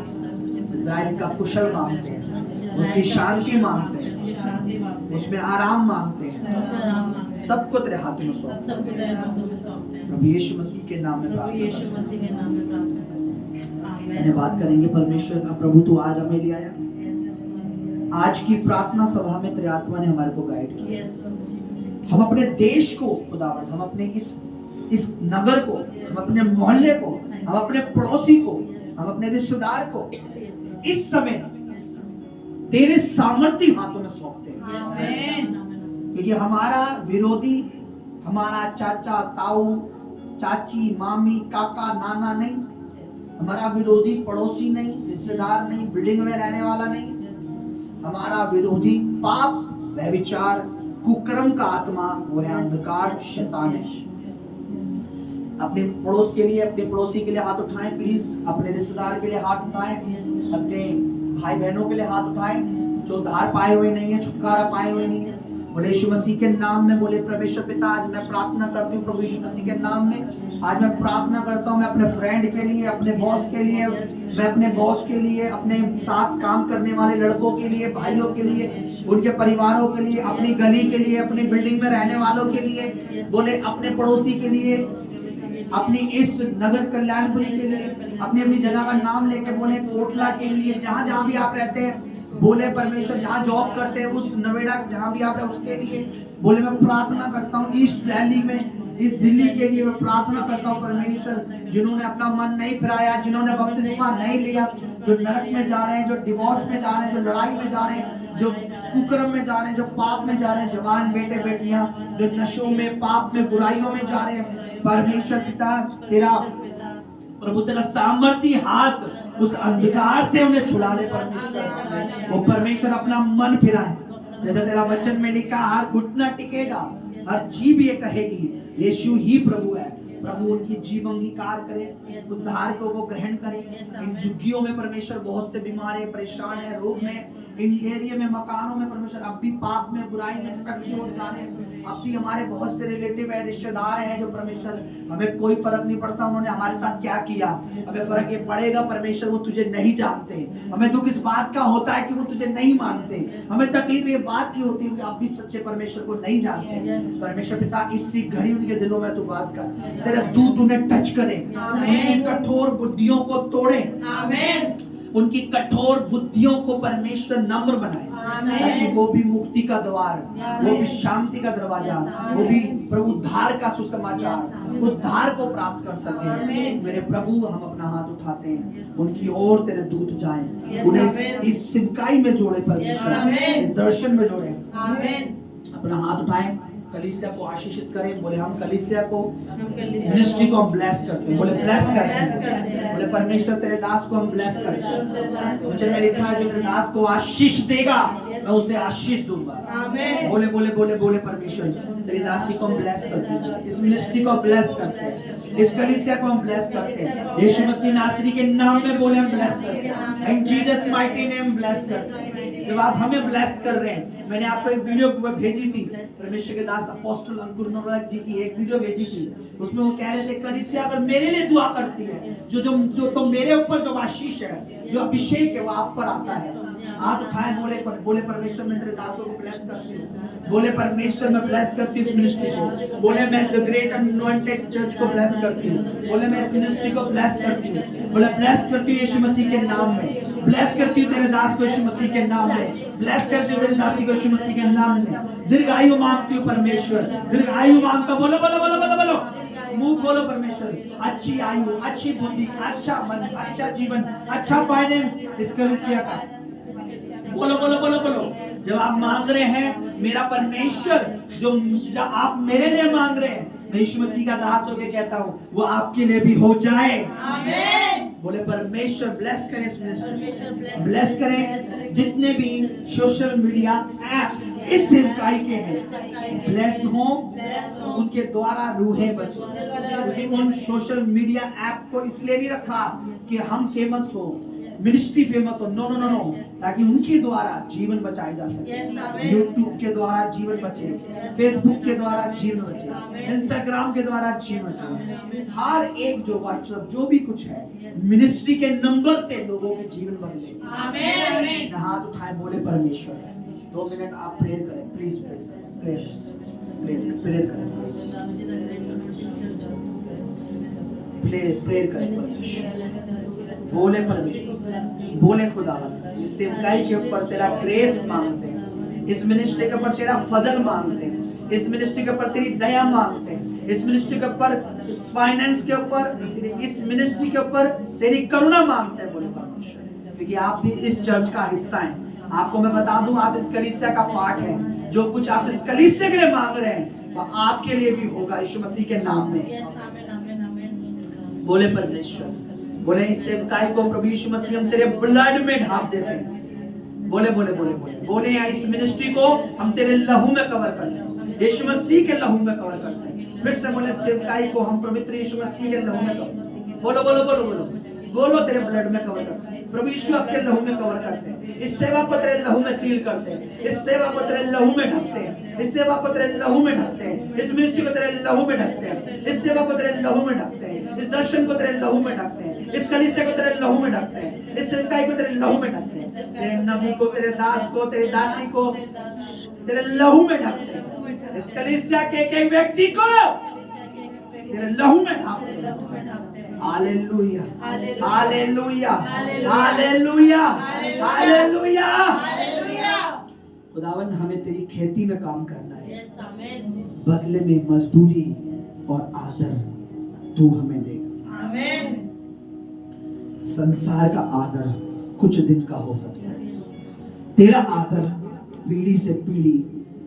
इजराइल का कुशल मांगते हैं, उसकी शांति मांगते हैं, उसमें आराम मांगते हैं। सबको तेरे हाथों में सौंपते हैं। प्रभु यीशु मसीह के नाम में प्रार्थना। धन्यवाद करेंगे परमेश्वर का। प्रभु तू आज हमें ले आया, आज की प्रार्थना सभा में तेरे आत्मा ने हमारे को गाइड किया। हम अपने देश को खुदावन, हम अपने इस नगर को, हम अपने मोहल्ले को, हम अपने पड़ोसी को, हम अपने रिश्तेदार को इस समय तेरे सामर्थ्य हाथों में सौंपते हैं। क्योंकि हमारा विरोधी हमारा चाचा, ताऊ, चाची, मामी, काका, नाना नहीं, हमारा विरोधी पड़ोसी नहीं, रिश्तेदार नहीं, बिल्डिंग में रहने वाला नहीं। हमारा विरोधी पाप, व्यभिचार, कुकर्म का आत्मा, वो है अंधकार, शैतान है। अपने पड़ोस के लिए, अपने पड़ोसी के लिए हाथ उठाएं प्लीज। अपने रिश्तेदार के लिए हाथ उठाएं, अपने भाई बहनों के लिए हाथ उठाएं जो उद्धार पाए हुए नहीं है, छुटकारा पाए हुए नहीं है। बोले यीशु मसीह के नाम में, बोले परमेश्वर पिता आज मैं प्रार्थना करती हूँ प्रभु यीशु मसीह के नाम में। आज मैं प्रार्थना करता हूँ, मैं अपने फ्रेंड के लिए, अपने बॉस के लिए, मैं अपने बॉस के लिए, अपने साथ काम करने वाले लड़कों के लिए, भाइयों के लिए, उनके परिवारों के लिए, अपनी गली के लिए, अपनी बिल्डिंग में रहने वालों के लिए, बोले अपने पड़ोसी के लिए, अपनी इस नगर कल्याणपुरी के लिए, अपनी अपनी जगह का नाम लेके बोले कोटला के लिए, जहाँ जहाँ भी आप रहते हैं, बोले परमेश्वर जहाँ जॉब करते हैं उस नोएडा जहाँ भी आप रहे उसके लिए, बोले मैं प्रार्थना करता हूँ ईस्ट दिल्ली में, इस दिल्ली के लिए मैं प्रार्थना करता हूँ परमेश्वर, जिन्होंने अपना मन नहीं फिराया, जिन्होंने बपतिस्मा नहीं लिया, जो नरक में जा रहे हैं, जो डिवोर्स में जा रहे हैं, जो लड़ाई में जा रहे हैं, जो कुकर्म में जा रहे हैं, जो पाप में जा रहे हैं, जवान बेटे बेटियां जो नशों में, पाप में, बुराइयों में जा रहे हैं, परमेश्वर पिता तेरा प्रभु तेरा सामर्थ्य हाथ उस अंधकार से उन्हें छुड़ा ले परमेश्वर। वो परमेश्वर अपना मन फिराए, जैसा तेरा वचन में लिखा, हर घुटना टिकेगा, हर जीभ ये कहेगी यीशु ही प्रभु है। प्रभु उनकी जीव अंगीकार करे, उद्धार को वो ग्रहण करे। इन झुग्गियों में परमेश्वर बहुत से बीमार है, परेशान है, रोग में, इन एरिया में, मकानों में परमेश्वर अब भी पाप में, बुराई में जा रहे हैं। अब भी हमारे बहुत से रिलेटिव है, रिश्तेदार हैं जो परमेश्वर हमें कोई फर्क नहीं पड़ता उन्होंने हमारे साथ क्या किया, हमें फर्क ये पड़ेगा परमेश्वर वो तुझे नहीं जानते। हमें दुख इस बात का होता है कि वो तुझे नहीं मानते, हमें तकलीफ ये बात की होती है कि आप भी सच्चे परमेश्वर को नहीं जानते। परमेश्वर पिता इसी घड़ी उनके दिलों में तू बात कर, तेरा दूत उन्हें टच करे, उनकी कठोर बुद्धियों को तोड़े, उनकी कठोर बुद्धियों को परमेश्वर नम्र बनाए, ताकि वो भी मुक्ति का द्वार, वो भी शांति का दरवाजा, वो भी प्रभु उद्धार का सुसमाचार, उद्धार को प्राप्त कर सके। मेरे प्रभु हम अपना हाथ उठाते हैं, उनकी ओर तेरे दूत जाएं, उन्हें इस सिमकाई में जोड़े परमेश्वर, दर्शन में जोड़े। अपना हाथ उठाएं, कलीसिया को आशीषित करें। बोले हम कलीसिया को, मिनिस्ट्री को हम ब्लेस करते हैं। बोले ब्लेस करते हैं। बोले परमेश्वर तेरे दास को हम ब्लेस करते हैं। वचन में लिखा है जो मेरे दास को आशीष देगा मैं उसे आशीष दूंगा। बोले बोले बोले बोले परमेश्वर तेरी दासी को हम ब्लेस करते हैं, इस मिनिस्ट्री को ब्लेस करते हैं, इस कलीसिया को हम ब्लेस करते हैं। यीशु मसीह नासरी के नाम में बोले हम ब्लेस करते हैं, इन जीसस माइटी नेम ब्लेस करते हैं। जब आप हमें ब्लेस कर रहे हैं, मैंने आपको एक वीडियो भेजी थी, परमेश्वर के दास अपोस्टल अंकुर नवरत जी की एक वीडियो भेजी थी, उसमें वो कह रहे थे कलीसिया अगर मेरे लिए दुआ करती है, जो तो मेरे ऊपर जो आशीष है, जो अभिषेक है वो आप पर आता है। हाथ उठाए, बोले परमेश्वर मैं तेरे दासों को ब्लेस करती हूँ। बोले परमेश्वर मैं ब्लेस करती हूँ इस मिनिस्ट्री को। बोले मैं द ग्रेट अनॉइंटेड चर्च को ब्लेस करती हूँ। बोले मैं इस मिनिस्ट्री को ब्लेस करती हूँ। बोले ब्लेस करती हूँ यीशु मसीह के नाम में, ब्लेस करती हूँ तेरे दास को यीशु मसीह के नाम में, ब्लेस करती हूँ तेरे दासी को यीशु मसीह के नाम में। दीर्घायु मांगती हूँ परमेश्वर, दीर्घायु मांगता। बोलो बोलो बोलो बोलो बोलो, मुंह खोलो परमेश्वर, अच्छी आयु, अच्छी बुद्धि, अच्छा मन, अच्छा जीवन, अच्छा फाइनेंस इस कलीसिया का। बोलो बोलो बोलो बोलो, जब आप मांग रहे हैं मेरा परमेश्वर, जो आप मेरे लिए मांग रहे हैं, मैं यीशु मसीह का दास होकर कहता हूँ वो आपके लिए भी हो जाए। आमीन। बोले परमेश्वर ब्लेस करें इस मिनिस्ट्री, ब्लेस करें जितने भी सोशल मीडिया ऐप इस सेवकाई के हैं, ब्लेस हो उनके द्वारा रूहें बचे। क्योंकि उन सोशल मीडिया ऐप को इसलिए नहीं रखा कि हम फेमस हो, मिनिस्ट्री फेमस हो, नो नो नो नो, ताकि उनके द्वारा जीवन बचाए जा सके। यूट्यूब के द्वारा जीवन बचे, फेसबुक के द्वारा जीवन बचे, इंस्टाग्राम के द्वारा जीवन बचे, हर एक जो व्हाट्सएप जो भी कुछ है मिनिस्ट्री के नंबर से लोगों के जीवन बदले। आमीन। हाथ उठाए, बोले परमेश्वर 2 मिनट आप प्रेयर करें, प्लीज प्लीज प्रेयर करें, प्रेयर करें। बोले परमेश्वर, बोले खुदावन, इस सेवकाई के ऊपर तेरा ग्रेस मांगते हैं, इस मिनिस्ट्री के ऊपर तेरा फजल मांगते हैं, इस मिनिस्ट्री के ऊपर तेरी दया मांगते हैं, इस मिनिस्ट्री के ऊपर, इस फाइनेंस के ऊपर, इस मिनिस्ट्री के ऊपर तेरी करुणा मांगते हैं। बोले परमेश्वर, क्योंकि आप भी इस चर्च का हिस्सा हैं। आपको मैं बता दूं, आप इस कलीसिया का पार्ट है। जो कुछ आप इस कलीसिया के लिए मांग रहे हैं वो आपके लिए भी होगा यीशु मसीह के नाम में। बोले परमेश्वर, बोले इस सेवकाई को प्रभु यीशु मसीह हम तेरे ब्लड में ढाप देते हैं। बोले बोले बोले बोले बोले इस मिनिस्ट्री को हम तेरे लहू में कवर करते हैं, यीशु मसीह के लहू में कवर करते हैं। फिर से बोले सेवकाई को हम पवित्र यीशु मसीह के लहू में कवर। बोलो बोलो बोलो बोलो बोलो, तेरे ब्लड में कवर करते हैं प्रभु यीशु, आपके लहू में कवर करते हैं। इस सेवा को तेरे लहू में सील करते हैं, इस सेवा को तेरे लहू में ढकते हैं, इस सेवा को तेरे लहू में ढकते हैं, इस मिनिस्ट्री को तेरे लहू में ढकते हैं, इस सेवा को तेरे लहू में ढकते हैं, इस दर्शन को तेरे लहू में ढकते हैं, इस कलीसिया को तेरे लहू में ढकते हैं, इस सेवकाई को तेरे लहू में ढकते हैं, तेरे नबी को, तेरे दास को, तेरे दासी को तेरे लहू में ढकते हैं, इस कलीसिया के एक व्यक्ति को तेरे लहू में ढापते हैं। Hallelujah hallelujah hallelujah hallelujah. खुदावन हमें तेरी खेती में काम करना है, बदले में मजदूरी और आदर तू हमें देगा। आमीन। संसार का आदर कुछ दिन का हो सकता है, तेरा आदर पीढ़ी से पीढ़ी,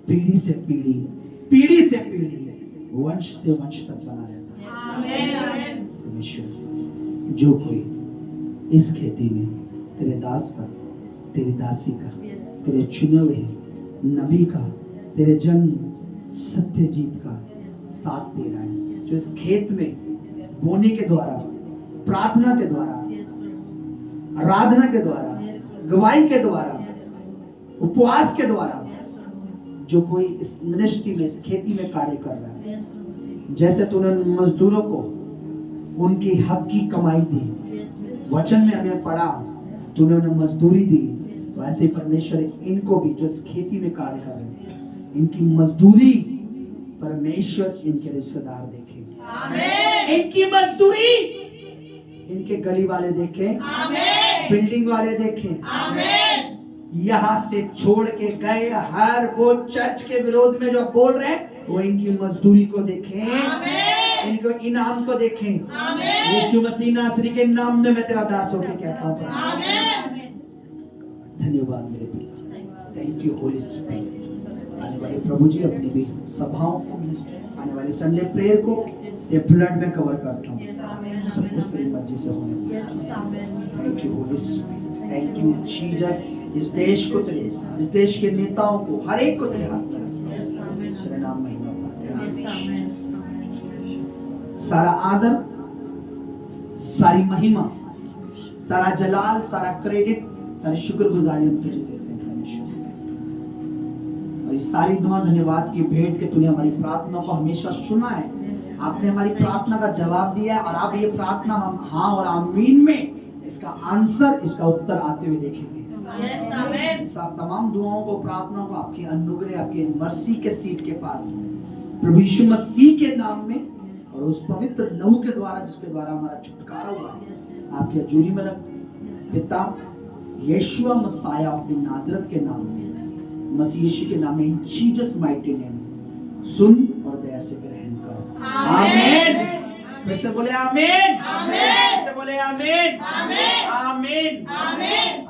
पीढ़ी से पीढ़ी, पीढ़ी से पीढ़ी, वंश से वंश तक बना रहता है। परमेश्वर, जो कोई इस खेती में तेरे दास का, तेरी दासी का, तेरे चुने हुए नबी का, तेरे जन सत्यजीत का साथ दे रहा है, जो इस खेत में बोने के द्वारा, प्रार्थना के द्वारा, आराधना के द्वारा, गवाही के द्वारा, उपवास के द्वारा, जो कोई इस मिनिस्ट्री में, इस खेती में कार्य कर रहा है, जैसे तूने मजदूरों को उनकी हक की कमाई दी, वचन में हमें पढ़ा, तूने उन्हें मजदूरी दी, वैसे परमेश्वर इनको भी जो इस खेती में कार्य कर रहे हैं, इनकी मजदूरी परमेश्वर इनके रिश्तेदार देखे, इनकी मजदूरी इनके गली वाले देखें, बिल्डिंग वाले देखें, यहाँ से छोड़ के गए हर वो चर्च के विरोध में जो बोल रहे हैं, वो इनकी मजदूरी को देखें, इनको इनाम को देखें। यीशु मसीह नासरी के नाम में मैं तेरा दास होकर कहता हूँ, धन्यवाद मेरे पिता, थैंक यू होली स्पिरिट। आने वाले प्रभु जी अपनी भी सभाओं को, आने वाले संडे प्रेयर को ये ब्लड में कवर करता हूँ, सब कुछ तेरी मर्जी से होने। Thank you Holi spirit, thank you Jesus. इस देश को तेरे, इस देश के नेताओं को, हर एक को तेरे हाथ में रखता, तेरे नाम महिमा पाते। सारा आदर, सारी महिमा, सारा जलाल, सारा क्रेडिट, सारी शुक्रगुजारी हम तुझे देते हैं परमेश्वर। और इस सारी दुआ धन्यवाद की भेंट के तूने हमारी प्रार्थना को हमेशा सुना है, आपने हमारी प्रार्थना का जवाब दिया है, और आप ये प्रार्थना हम हाँ और आमीन में इसका आंसर, इसका उत्तर आते हुए देखेंगे। सब तमाम दुआओं को, प्रार्थनाओं को आपके अनुग्रह, आपके मर्सी के सीट के पास प्रभु यीशु मसीह के नाम में और उस पवित्र लहू के द्वारा जिसके द्वारा हमारा छुटकारा हुआ है, आपके हजूरी में रख पिता यीशु मसीह ऑफ द नाजरत के नाम में, मसीह यीशु के नाम में, इन जीसस माइटी नेम सुन और दया से ग्रहण कर। आमीन। फिर से बोले आमीन, आमीन। फिर से बोले आमीन, आमीन, आमीन, आमीन।